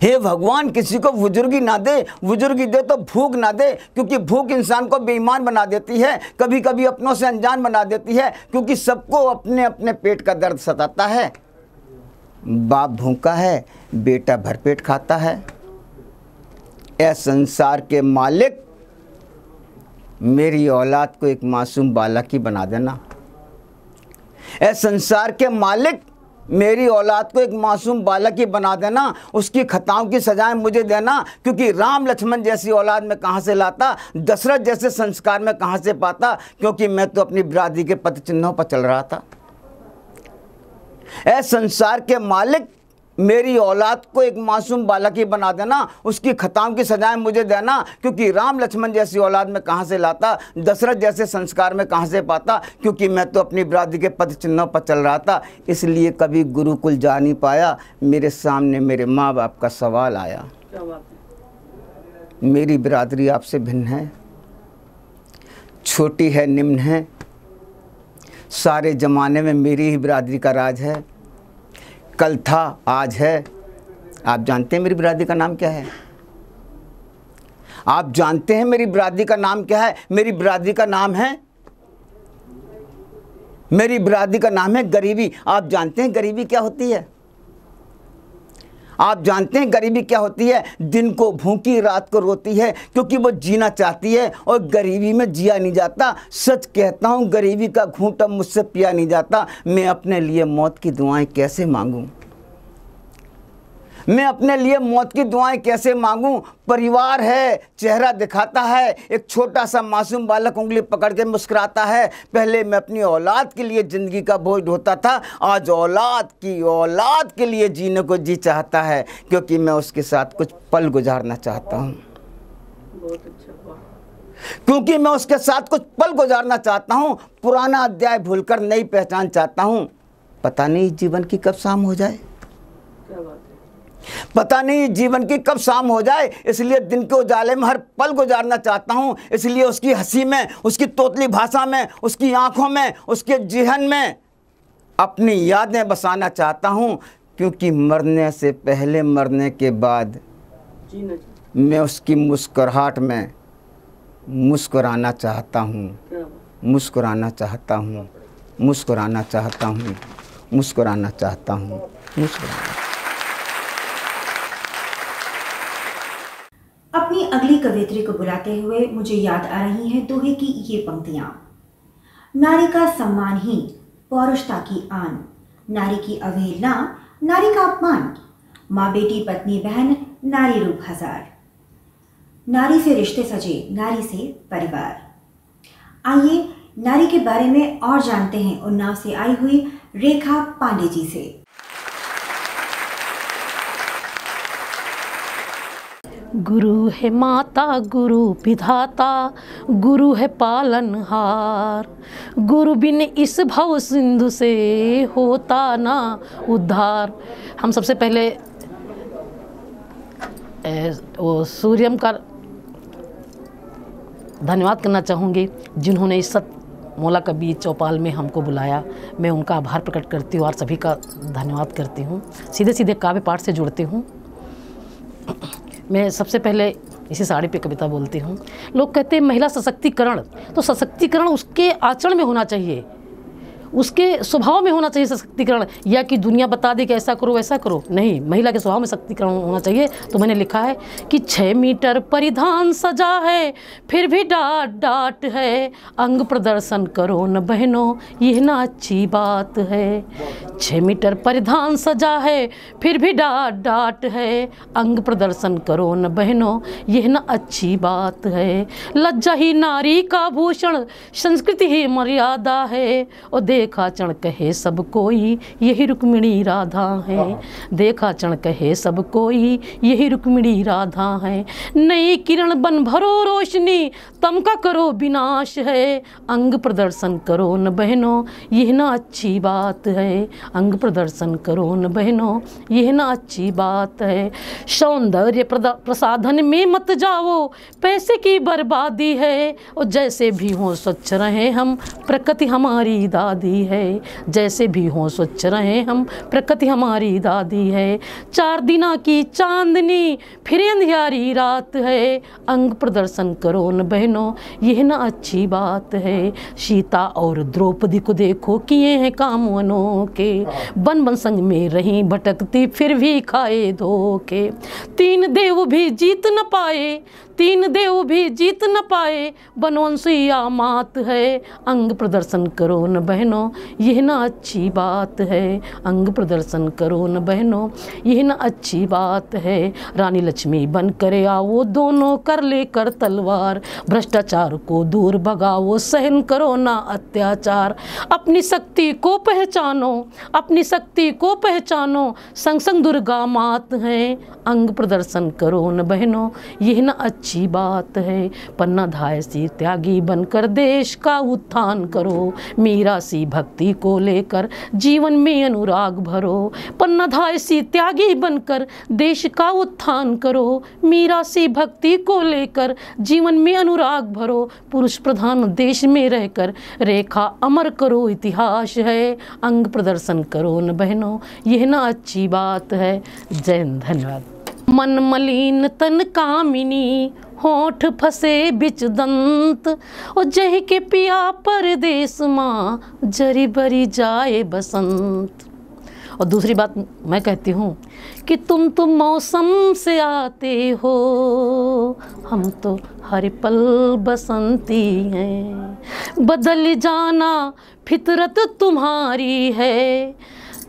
हे भगवान किसी को बुजुर्गी ना दे, बुजुर्गी दे तो भूख ना दे, क्योंकि भूख इंसान को बेईमान बना देती है, कभी कभी अपनों से अनजान बना देती है, क्योंकि सबको अपने अपने पेट का दर्द सताता है। बाप भूखा है, बेटा भरपेट खाता है। ऐ संसार के मालिक मेरी औलाद को एक मासूम बालक ही बना देना। ऐ संसार के मालिक मेरी औलाद को एक मासूम बालक ही बना देना, उसकी खताओं की सजाएं मुझे देना, क्योंकि राम लक्ष्मण जैसी औलाद में कहाँ से लाता, दशरथ जैसे संस्कार में कहाँ से पाता, क्योंकि मैं तो अपनी बिरादरी के पद चिन्हों पर चल रहा था। ऐ संसार के मालिक मेरी औलाद को एक मासूम बालक ही बना देना, उसकी खताओं की सजाएं मुझे देना, क्योंकि राम लक्ष्मण जैसी औलाद में कहाँ से लाता, दशरथ जैसे संस्कार में कहाँ से पाता, क्योंकि मैं तो अपनी बिरादरी के पद चिन्हों पर चल रहा था। इसलिए कभी गुरुकुल जा नहीं पाया, मेरे सामने मेरे माँ बाप का सवाल आया। मेरी बिरादरी आपसे भिन्न है, छोटी है, निम्न है, सारे ज़माने में मेरी ही बिरादरी का राज है, कल था आज है। आप जानते हैं मेरी बिरादरी का नाम क्या है? आप जानते हैं मेरी बिरादरी का नाम क्या है? मेरी बिरादरी का नाम है, मेरी बिरादरी का नाम है गरीबी। आप जानते हैं गरीबी क्या होती है? आप जानते हैं गरीबी क्या होती है? दिन को भूखी रात को रोती है, क्योंकि वो जीना चाहती है और गरीबी में जिया नहीं जाता। सच कहता हूँ गरीबी का घूंट अब मुझसे पिया नहीं जाता। मैं अपने लिए मौत की दुआएं कैसे मांगूं? मैं अपने लिए मौत की दुआएं कैसे मांगूं? परिवार है, चेहरा दिखाता है, एक छोटा सा मासूम बालक उंगली पकड़ के मुस्कुराता है। पहले मैं अपनी औलाद के लिए ज़िंदगी का बोझ ढोता था, आज औलाद के लिए जीने को जी चाहता है, क्योंकि मैं उसके साथ कुछ पल गुजारना चाहता हूँ। क्योंकि मैं उसके साथ कुछ पल गुजारना चाहता हूँ, पुराना अध्याय भूलकर नई पहचान चाहता हूँ। पता नहीं जीवन की कब शाम हो जाए, पता नहीं जीवन की कब शाम हो जाए, इसलिए दिन के उजाले में हर पल गुजारना चाहता हूँ। इसलिए उसकी हंसी में, उसकी तोतली भाषा में, उसकी आंखों में, उसके जिहन में अपनी यादें बसाना चाहता हूँ, क्योंकि मरने से पहले, मरने के बाद मैं उसकी मुस्कुराहट में मुस्कुराना चाहता हूँ, मुस्कुराना चाहता हूँ, मुस्कुराना चाहता हूँ, मुस्कुराना चाहता हूँ, मुस्कुराना। अपनी अगली कवियत्री को बुलाते हुए मुझे याद आ रही हैं दोहे की ये पंक्तियां। नारी का सम्मान ही पौरुषता की आन, नारी की अवहेलना नारी का अपमान, माँ बेटी पत्नी बहन नारी रूप हजार, नारी से रिश्ते सजे नारी से परिवार। आइए नारी के बारे में और जानते हैं उन्नाव से आई हुई रेखा पांडे जी से। गुरु है माता, गुरु विधाता, गुरु है पालनहार, गुरु बिन इस भव सिंधु से होता ना उद्धार। हम सबसे पहले वो सूर्यम का धन्यवाद करना चाहूँगी, जिन्होंने इस मौला कवि चौपाल में हमको बुलाया। मैं उनका आभार प्रकट करती हूँ और सभी का धन्यवाद करती हूँ। सीधे सीधे काव्य पाठ से जुड़ती हूँ। मैं सबसे पहले इसी साड़ी पे कविता बोलती हूँ। लोग कहते हैं महिला सशक्तिकरण, तो सशक्तिकरण उसके आचरण में होना चाहिए, उसके स्वभाव में होना चाहिए सशक्तिकरण, या कि दुनिया बता दे कि ऐसा करो वैसा करो, नहीं, महिला के स्वभाव में सशक्तिकरण होना चाहिए। तो मैंने लिखा है कि 6 मीटर परिधान सजा है फिर भी डांट डांट है, अंग प्रदर्शन करो न बहनों यह ना अच्छी बात है। 6 मीटर परिधान सजा है फिर भी डांट डांट है, अंग प्रदर्शन करो न बहनों यह ना अच्छी बात है। लज्जा ही नारी का भूषण, संस्कृति ही मर्यादा है, और देखा चण कहे सब कोई यही रुक्मिणी राधा है। देखा चण कहे सब कोई यही रुक्मिणी राधा है। नई किरण बन भरो रोशनी, तमका करो विनाश है, अंग प्रदर्शन करो न बहनों यह ना अच्छी बात है। अंग प्रदर्शन करो न बहनों यह ना अच्छी बात है। सौंदर्य प्रसाधन में मत जाओ, पैसे की बर्बादी है, और जैसे भी हो स्वच्छ रहे हम, प्रकृति हमारी दादी है। जैसे भी हो स्वच्छ रहे हम, प्रकृति हमारी दादी है। 4 दिना की चांदनी फिर अंधियारी रात है, अंग प्रदर्शन करो न बहनों यह ना अच्छी बात है। सीता और द्रौपदी को देखो किए हैं कामवनों के, बन बन संग में रही भटकती फिर भी खाए धोखे। 3 देव भी जीत न पाए, 3 देव भी जीत न पाए, बनवंशिया मात है, अंग प्रदर्शन करो न बहनों यह ना अच्छी बात है। अंग प्रदर्शन करो न बहनों यह ना अच्छी बात है। रानी लक्ष्मी बन करे आओ, दोनों कर लेकर तलवार, भ्रष्टाचार को दूर भगाओ, सहन करो ना अत्याचार। अपनी शक्ति को पहचानो, अपनी शक्ति को पहचानो, संग संग दुर्गा मात है, अंग प्रदर्शन करो न बहनों यह ना अच्छी बात है। पन्ना धाय सी त्यागी बनकर देश का उत्थान करो, मीरा सी भक्ति को लेकर जीवन में अनुराग भरो। पन्ना धाय सी त्यागी बनकर देश का उत्थान करो, मीरा सी भक्ति को लेकर जीवन में अनुराग भरो। पुरुष प्रधान देश में रहकर रेखा अमर करो इतिहास है, अंग प्रदर्शन करो न बहनों यह ना अच्छी बात है। जय हिंद, धन्यवाद। मन मलिन तन कामिनी, होठ फंसे बिच दंत, और जह के पिया परदेस माँ, जरी बरी जाए बसंत। और दूसरी बात मैं कहती हूँ कि तुम तो मौसम से आते हो, हम तो हर पल बसंती हैं। बदल जाना फितरत तुम्हारी है,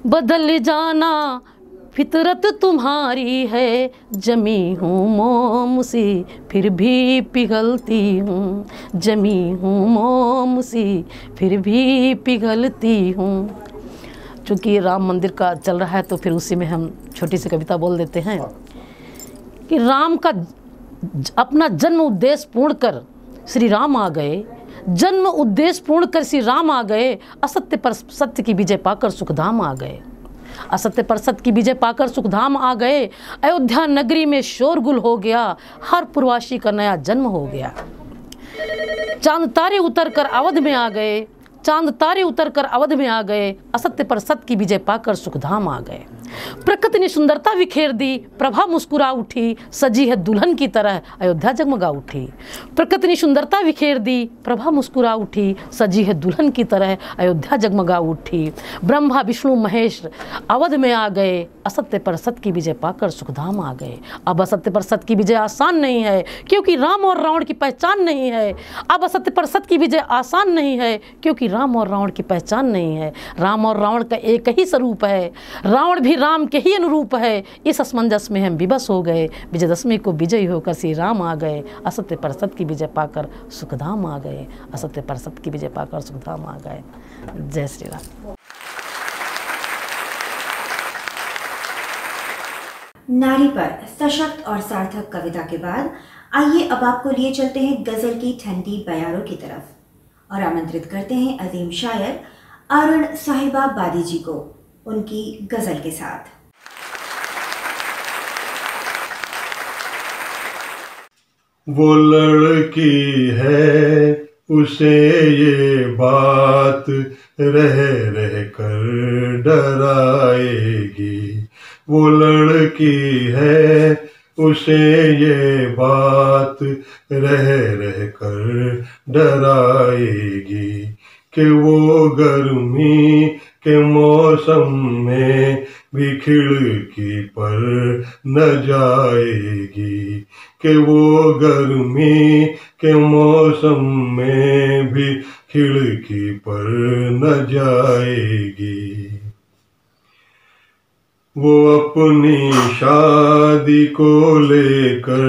बदल जाना फितरत तुम्हारी है। जमी हूँ मोम सी फिर भी पिघलती हूँ, जमी हूँ मोम सी फिर भी पिघलती हूँ। चूँकि राम मंदिर का चल रहा है तो फिर उसी में हम छोटी सी कविता बोल देते हैं कि राम का अपना जन्म उद्देश्य पूर्ण कर श्री राम आ गए, जन्म उद्देश्य पूर्ण कर श्री राम आ गए, असत्य पर सत्य की विजय पाकर सुखधाम आ गए। असत्य पर सत्य की विजय पाकर सुखधाम आ गए। अयोध्या नगरी में शोरगुल हो गया, हर पूर्वासी का नया जन्म हो गया। चांद तारे उतर कर अवध में आ गए, चांद तारे उतर कर अवध में आ गए, असत्य पर सत्य की विजय पाकर सुखधाम आ गए। प्रकृति ने सुंदरता बिखेर दी, प्रभा मुस्कुरा उठी, सजी है दुल्हन की तरह अयोध्या जगमगा उठी। प्रकृति ने सुंदरता बिखेर दी, प्रभा मुस्कुरा उठी, सजी है दुल्हन की तरह अयोध्या जगमगा उठी। ब्रह्मा विष्णु महेश अवध में आ गए, असत्य पर सत्य की विजय पाकर सुखधाम आ गए। अब असत्य पर सत्य की विजय आसान नहीं है, क्योंकि राम और रावण की पहचान नहीं है। अब असत्य पर सत्य की विजय आसान नहीं है, क्योंकि राम और रावण की पहचान नहीं है। राम और रावण का एक ही स्वरूप है, रावण भी राम के ही अनुरूप है। इस असमंजस में हम विवश हो गए। विजयदशमी को विजयी होकर श्री राम आ गए, असत्य पर सत्य की विजय पाकर सुखधाम आ गए, असत्य पर सत्य की विजय पाकर सुखधाम आ गए। जय श्री राम। नारी पर सशक्त और सार्थक कविता के बाद आइए अब आपको लिए चलते हैं गजल की ठंडी बयारों की तरफ और आमंत्रित करते हैं अजीम शायर अरुण साहिबा बादी जी को उनकी गजल के साथ। वो लड़की है उसे ये बात रह रह कर डराएगी। वो लड़की है उसे ये बात रह रह कर डराएगी कि वो गर्मी के मौसम में भी खिड़की पर न जाएगी, कि वो गर्मी के मौसम में भी खिड़की पर न जाएगी। वो अपनी शादी को लेकर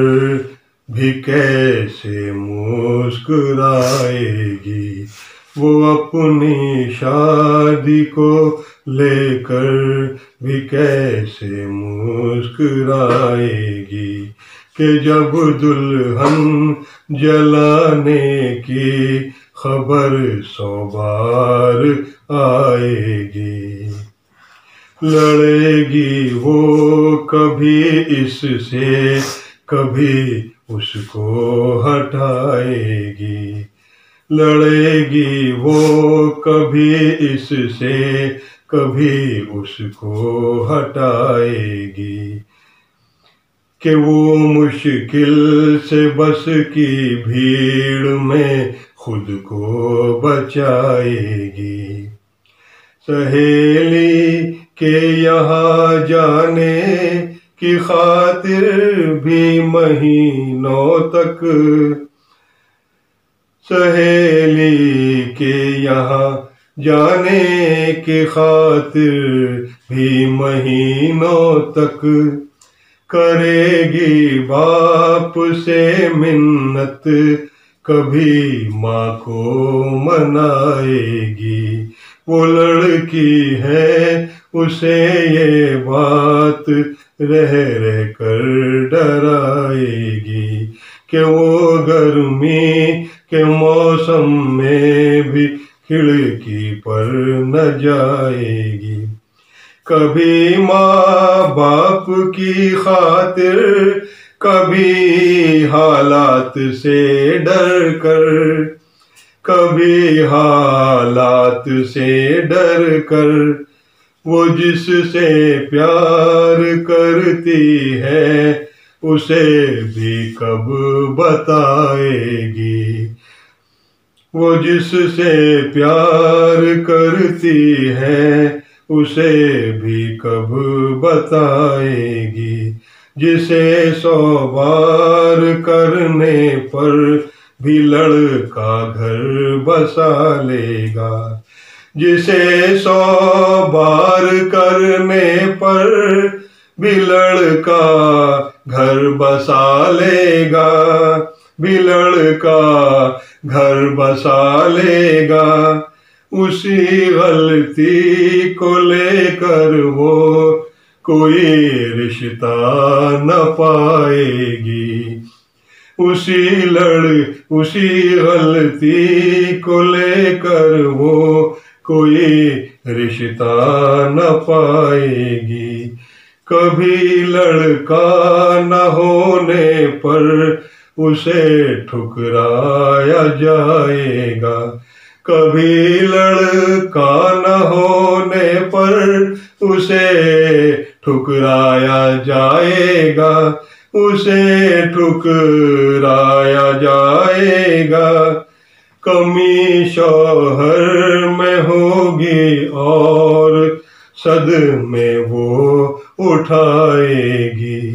भी कैसे मुस्कुराएगी। वो अपनी शादी को लेकर भी कैसे मुस्कुराएगी, कि जब दुल्हन जलाने की खबर 100 बार आएगी। लड़ेगी वो कभी इससे कभी उसको हटाएगी। लड़ेगी वो कभी इससे कभी उसको हटाएगी, कि वो मुश्किल से बस की भीड़ में खुद को बचाएगी। सहेली के यहाँ जाने की खातिर भी महीनों तक, सहेली के यहाँ जाने की खातिर भी महीनों तक करेगी बाप से मिन्नत, कभी माँ को मनाएगी। वो लड़की है उसे ये बात रह रह कर डराएगी, कि वो गर्मी के मौसम में भी खिड़की पर न जाएगी। कभी माँ बाप की खातिर, कभी हालात से डर कर, कभी हालात से डर कर, वो जिससे प्यार करती है उसे भी कब बताएगी। वो जिससे प्यार करती है उसे भी कब बताएगी। जिसे 100 बार करने पर भी लड़का घर बसा लेगा। जिसे 100 बार करने पर भी लड़का घर बसा लेगा, भी लड़का घर बसा लेगा। उसी गलती को लेकर वो कोई रिश्ता न पाएगी। उसी गलती को लेकर वो कोई रिश्ता न पाएगी। कभी लड़का न होने पर उसे ठुकराया जाएगा। कभी लड़का न होने पर उसे ठुकराया जाएगा, उसे ठुकराया जाएगा। कमी शौहर में होगी और सदमे वो उठाएगी।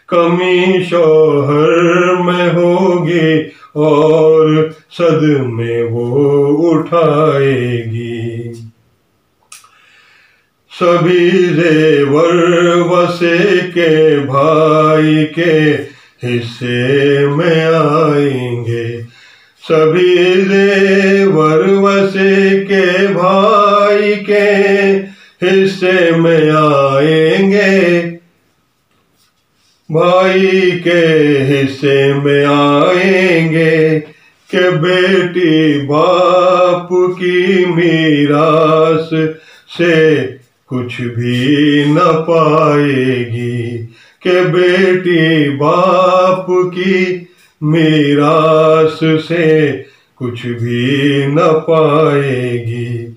कमी शौहर में होगी और सदमे वो उठाएगी। सभी जेवर वसे के भाई के हिस्से में आएंगे। सभी जेवर वसे के भाई के हिस्से में आएंगे। भाई के हिस्से में आएंगे कि बेटी बाप की मीरास से कुछ भी न पाएगी। कि बेटी बाप की मीरास से कुछ भी न पाएगी।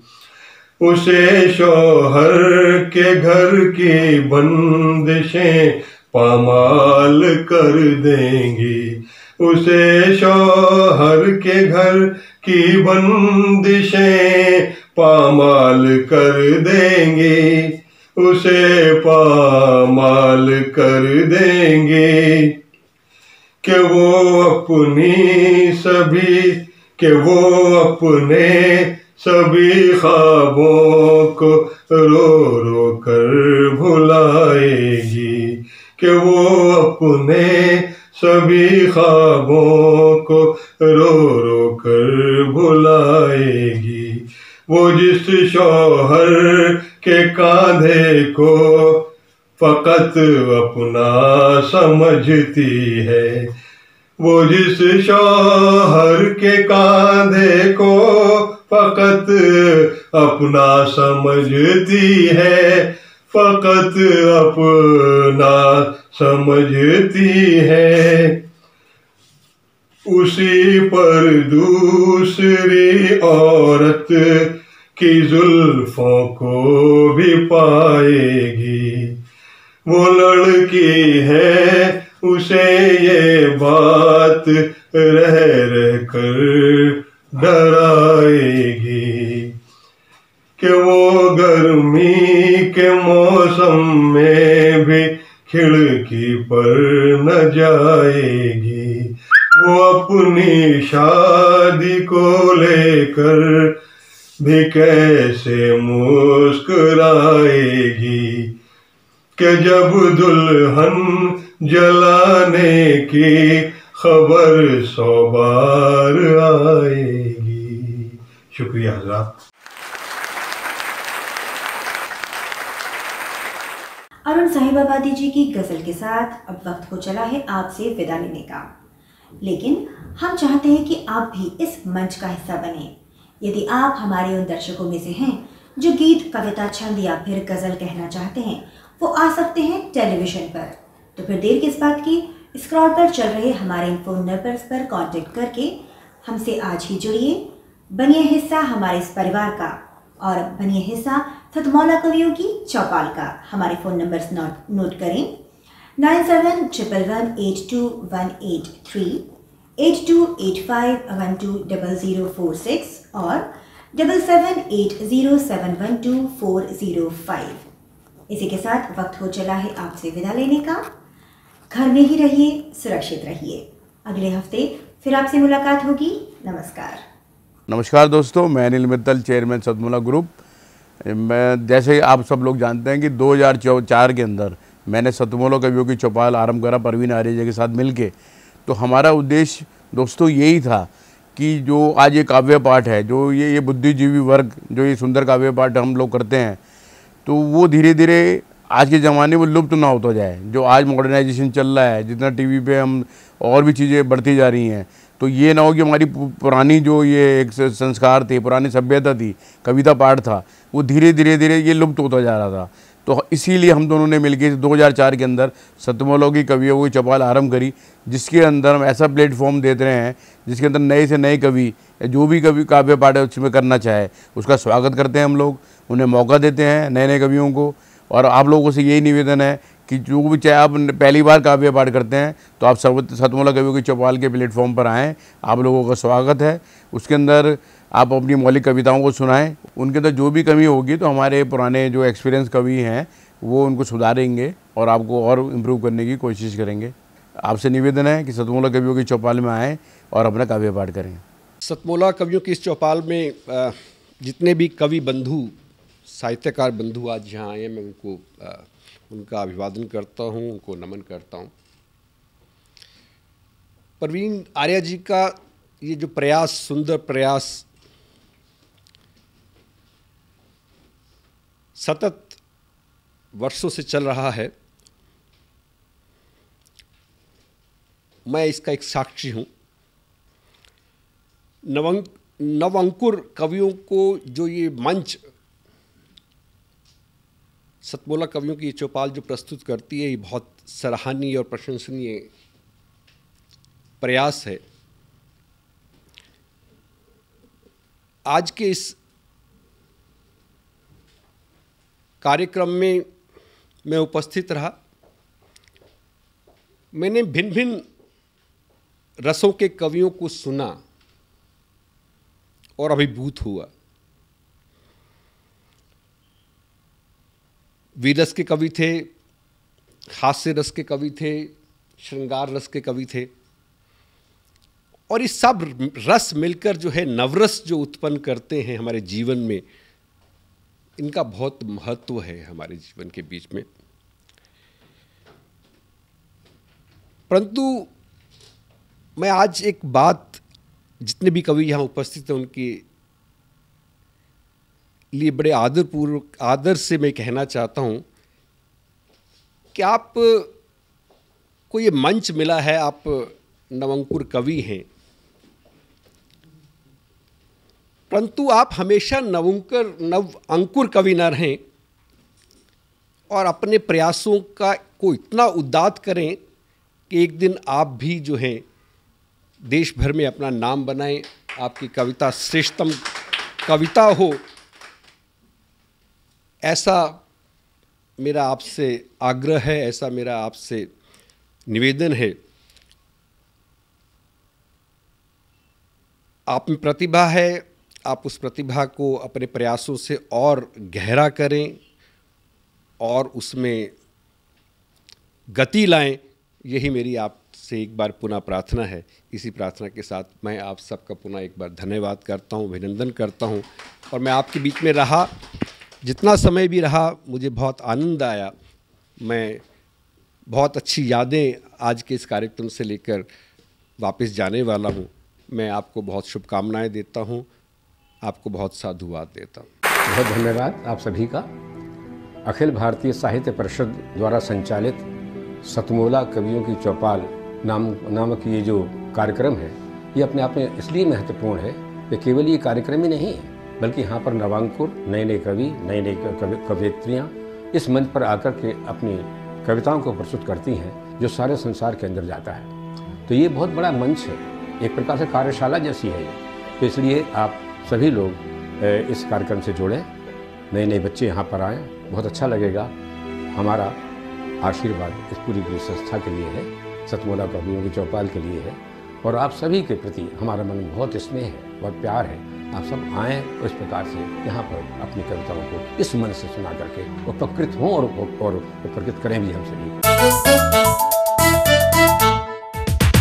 उसे शौहर के घर की बंदिशें पामाल कर देंगी। उसे शौहर के घर की बंदिशें पामाल कर देंगी। उसे पामाल कर देंगे कि वो अपने सभी ख्वाबों को रो रो कर भुलाएगी। कि वो अपने सभी ख्वाबों को रो रो कर भुलाएगी। वो जिस शौहर के कांधे को फकत अपना समझती है, वो जिस शौहर के कांधे को फकत अपना समझती है, फकत अपना समझती है, उसी पर दूसरी औरत की जुल्फों को भी पाएगी। वो लड़की है, उसे ये बात रह रह कर डराएगी कि वो गर्मी के मौसम में भी खिड़की पर न जाएगी। वो अपनी शादी को लेकर भी कैसे मुस्कुराएगी कि जब दुल्हन जलाने की खबर 100 बार आएगी। शुक्रिया हज़रात। अरुण साहिबाबादी जी की गजल के साथ अब वक्त हो चला है आपसे विदा लेने का, लेकिन हम चाहते हैं कि आप भी इस मंच का हिस्सा बने। यदि आप हमारे उन दर्शकों में से हैं जो गीत, कविता, छंद या फिर गजल कहना चाहते हैं, वो आ सकते हैं टेलीविजन पर। तो फिर देर किस बात की, स्क्रॉल पर चल रहे हमारे इन फोन नंबर्स पर कांटेक्ट करके हमसे आज ही जुड़िए, बनिए हिस्सा हमारे इस परिवार का और बनिए हिस्सा सतमौला कवियों की चौपाल का। हमारे फ़ोन नंबर्स नोट करें 9711821883, 8285120046 और 7780712405। इसी के साथ वक्त हो चला है आपसे विदा लेने का। घर में ही रहिए, सुरक्षित रहिए। अगले हफ्ते फिर आपसे मुलाकात होगी। नमस्कार। नमस्कार दोस्तों, मैं अनिल मित्तल, चेयरमैन सतमौला ग्रुप। मैं जैसे आप सब लोग जानते हैं कि 2004 के अंदर मैंने सतमौला कवियों की चौपाल आरंभ करा परवीन आर्य के साथ मिलके। तो हमारा उद्देश्य दोस्तों यही था कि जो आज ये काव्य पाठ है, जो ये बुद्धिजीवी वर्ग जो ये सुंदर काव्य पाठ हम लोग करते हैं, तो वो धीरे धीरे आज के ज़माने में लुप्त ना होता जाए। जो आज मॉडर्नाइजेशन चल रहा है, जितना टीवी पे हम और भी चीज़ें बढ़ती जा रही हैं, तो ये ना हो कि हमारी पुरानी जो ये एक संस्कार थे, पुरानी सभ्यता थी, कविता पाठ था, वो धीरे धीरे ये लुप्त होता जा रहा था। तो इसीलिए हम दोनों ने मिलकर 2004 के अंदर सतमौला की कवियों की चौपाल आरंभ करी, जिसके अंदर हम ऐसा प्लेटफॉर्म देते रहे हैं जिसके अंदर नए से नए कवि जो भी कवि काव्य पाठ उसमें करना चाहे उसका स्वागत करते हैं। हम लोग उन्हें मौका देते हैं, नए नए कवियों को। और आप लोगों से यही निवेदन है कि जो भी चाहे आप पहली बार काव्य पाठ करते हैं तो आप सतमौला कवियों की चौपाल के प्लेटफॉर्म पर आएँ, आप लोगों का स्वागत है। उसके अंदर आप अपनी मौलिक कविताओं को सुनाएं। उनके अंदर जो भी कमी होगी तो हमारे पुराने जो एक्सपीरियंस कवि हैं वो उनको सुधारेंगे और आपको और इम्प्रूव करने की कोशिश करेंगे। आपसे निवेदन है कि सतमौला कवियों की चौपाल में आएँ और अपना काव्य पाठ करें। सतमौला कवियों की इस चौपाल में जितने भी कवि बंधु, साहित्यकार बंधु आज यहाँ आए हैं, मैं उनको उनका अभिवादन करता हूँ, उनको नमन करता हूँ। परवीन आर्य जी का ये जो प्रयास, सुंदर प्रयास, सतत वर्षों से चल रहा है, मैं इसका एक साक्षी हूँ। नवअंकुर कवियों को जो ये मंच सतमौला कवियों की ये चौपाल जो प्रस्तुत करती है, ये बहुत सराहनीय और प्रशंसनीय प्रयास है। आज के इस कार्यक्रम में मैं उपस्थित रहा। मैंने भिन्न भिन्न रसों के कवियों को सुना और अभिभूत हुआ। वीर रस के कवि थे, हास्य रस के कवि थे, श्रृंगार रस के कवि थे, और ये सब रस मिलकर जो है नवरस जो उत्पन्न करते हैं हमारे जीवन में, इनका बहुत महत्व है हमारे जीवन के बीच में। परंतु मैं आज एक बात जितने भी कवि यहाँ उपस्थित हैं उनके लिए बड़े आदर से मैं कहना चाहता हूँ कि आप को ये मंच मिला है, आप नवंकुर कवि हैं, परंतु आप हमेशा नव अंकुर कवि न रहें और अपने प्रयासों को इतना उद्दात करें कि एक दिन आप भी जो हैं देश भर में अपना नाम बनाएं, आपकी कविता श्रेष्ठतम कविता हो, ऐसा मेरा आपसे आग्रह है, ऐसा मेरा आपसे निवेदन है। आप में प्रतिभा है, आप उस प्रतिभा को अपने प्रयासों से और गहरा करें और उसमें गति लाएं, यही मेरी आपसे एक बार पुनः प्रार्थना है। इसी प्रार्थना के साथ मैं आप सबका पुनः एक बार धन्यवाद करता हूं, अभिनंदन करता हूं। और मैं आपके बीच में रहा, जितना समय भी रहा, मुझे बहुत आनंद आया। मैं बहुत अच्छी यादें आज के इस कार्यक्रम से लेकर वापस जाने वाला हूं। मैं आपको बहुत शुभकामनाएं देता हूं, आपको बहुत साधुवाद देता हूं। बहुत धन्यवाद आप सभी का। अखिल भारतीय साहित्य परिषद द्वारा संचालित सतमोला कवियों की चौपाल नामक ये जो कार्यक्रम है, ये अपने आप में इसलिए महत्वपूर्ण है कि केवल ये कार्यक्रम ही नहीं है, बल्कि यहाँ पर नवांकुर, नए नए कवि, नए नए कवयित्रियाँ इस मंच पर आकर के अपनी कविताओं को प्रस्तुत करती हैं, जो सारे संसार के अंदर जाता है। तो ये बहुत बड़ा मंच है, एक प्रकार से कार्यशाला जैसी है ये। तो इसलिए आप सभी लोग इस कार्यक्रम से जुड़ें, नए नए बच्चे यहाँ पर आएँ, बहुत अच्छा लगेगा। हमारा आशीर्वाद इस पूरी संस्था के लिए है, सतमोला कवियों की चौपाल के लिए है, और आप सभी के प्रति हमारा मन में बहुत स्नेह है, बहुत प्यार है। आप सब आएँ और इस प्रकार से यहाँ पर अपनी कविताओं को इस मन से सुना करके उपकृत हों और उपकृत करें भी हम सभी।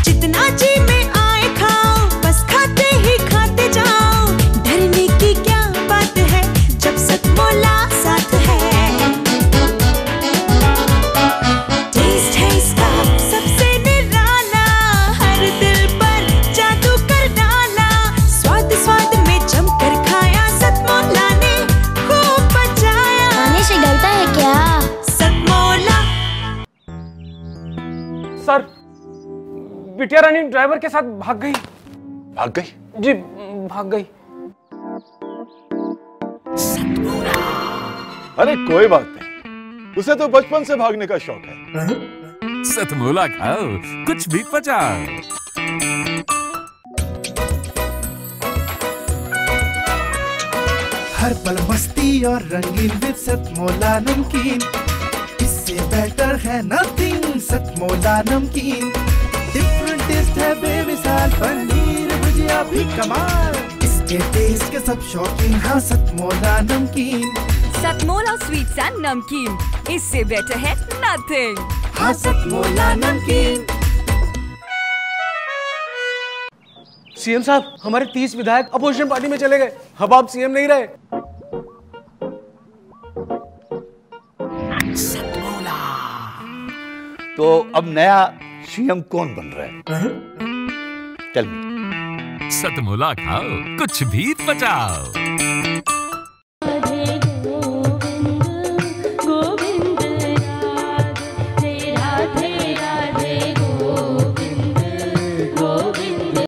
जितना जी में आए खाओ, बस खाते ही खाते जाओ, डरने की क्या बात है जब सतमोला साथ है। टेस्ट है इसका सबसे निराला, हर दिल पर जादू कर डाला, स्वाद स्वाद में जमकर खाया, सतमोला ने खूब बचाया। खाने से गलता है क्या? सतमोला। सर, बिटिया रानी ड्राइवर के साथ भाग गई। भाग गई? जी, भाग गई। अरे कोई बात नहीं, उसे तो बचपन से भागने का शौक है। सतमोला खाओ, कुछ भी पचाओ। हर पल मस्ती और रंगीन विद सतमोला नमकीन, इससे बेटर है नथिंग। सतमोला नमकीन डिफरेंट टेस्ट है बेमिसाल, पनीर भुजिया भी कमाल, इसके टेस्ट के सब शौकीन। हाँ सतमोला नमकीन, सतमोला स्वीट्स एंड नमकीन, इससे बेटर है नथिंग। हाँ सतमोला नमकीन। सीएम साहब, हमारे 30 विधायक अपोजिशन पार्टी में चले गए। अब आप सीएम नहीं रहे। तो अब नया सीएम कौन बन रहा है? चल सतमोला खाओ, कुछ भी पचाओ।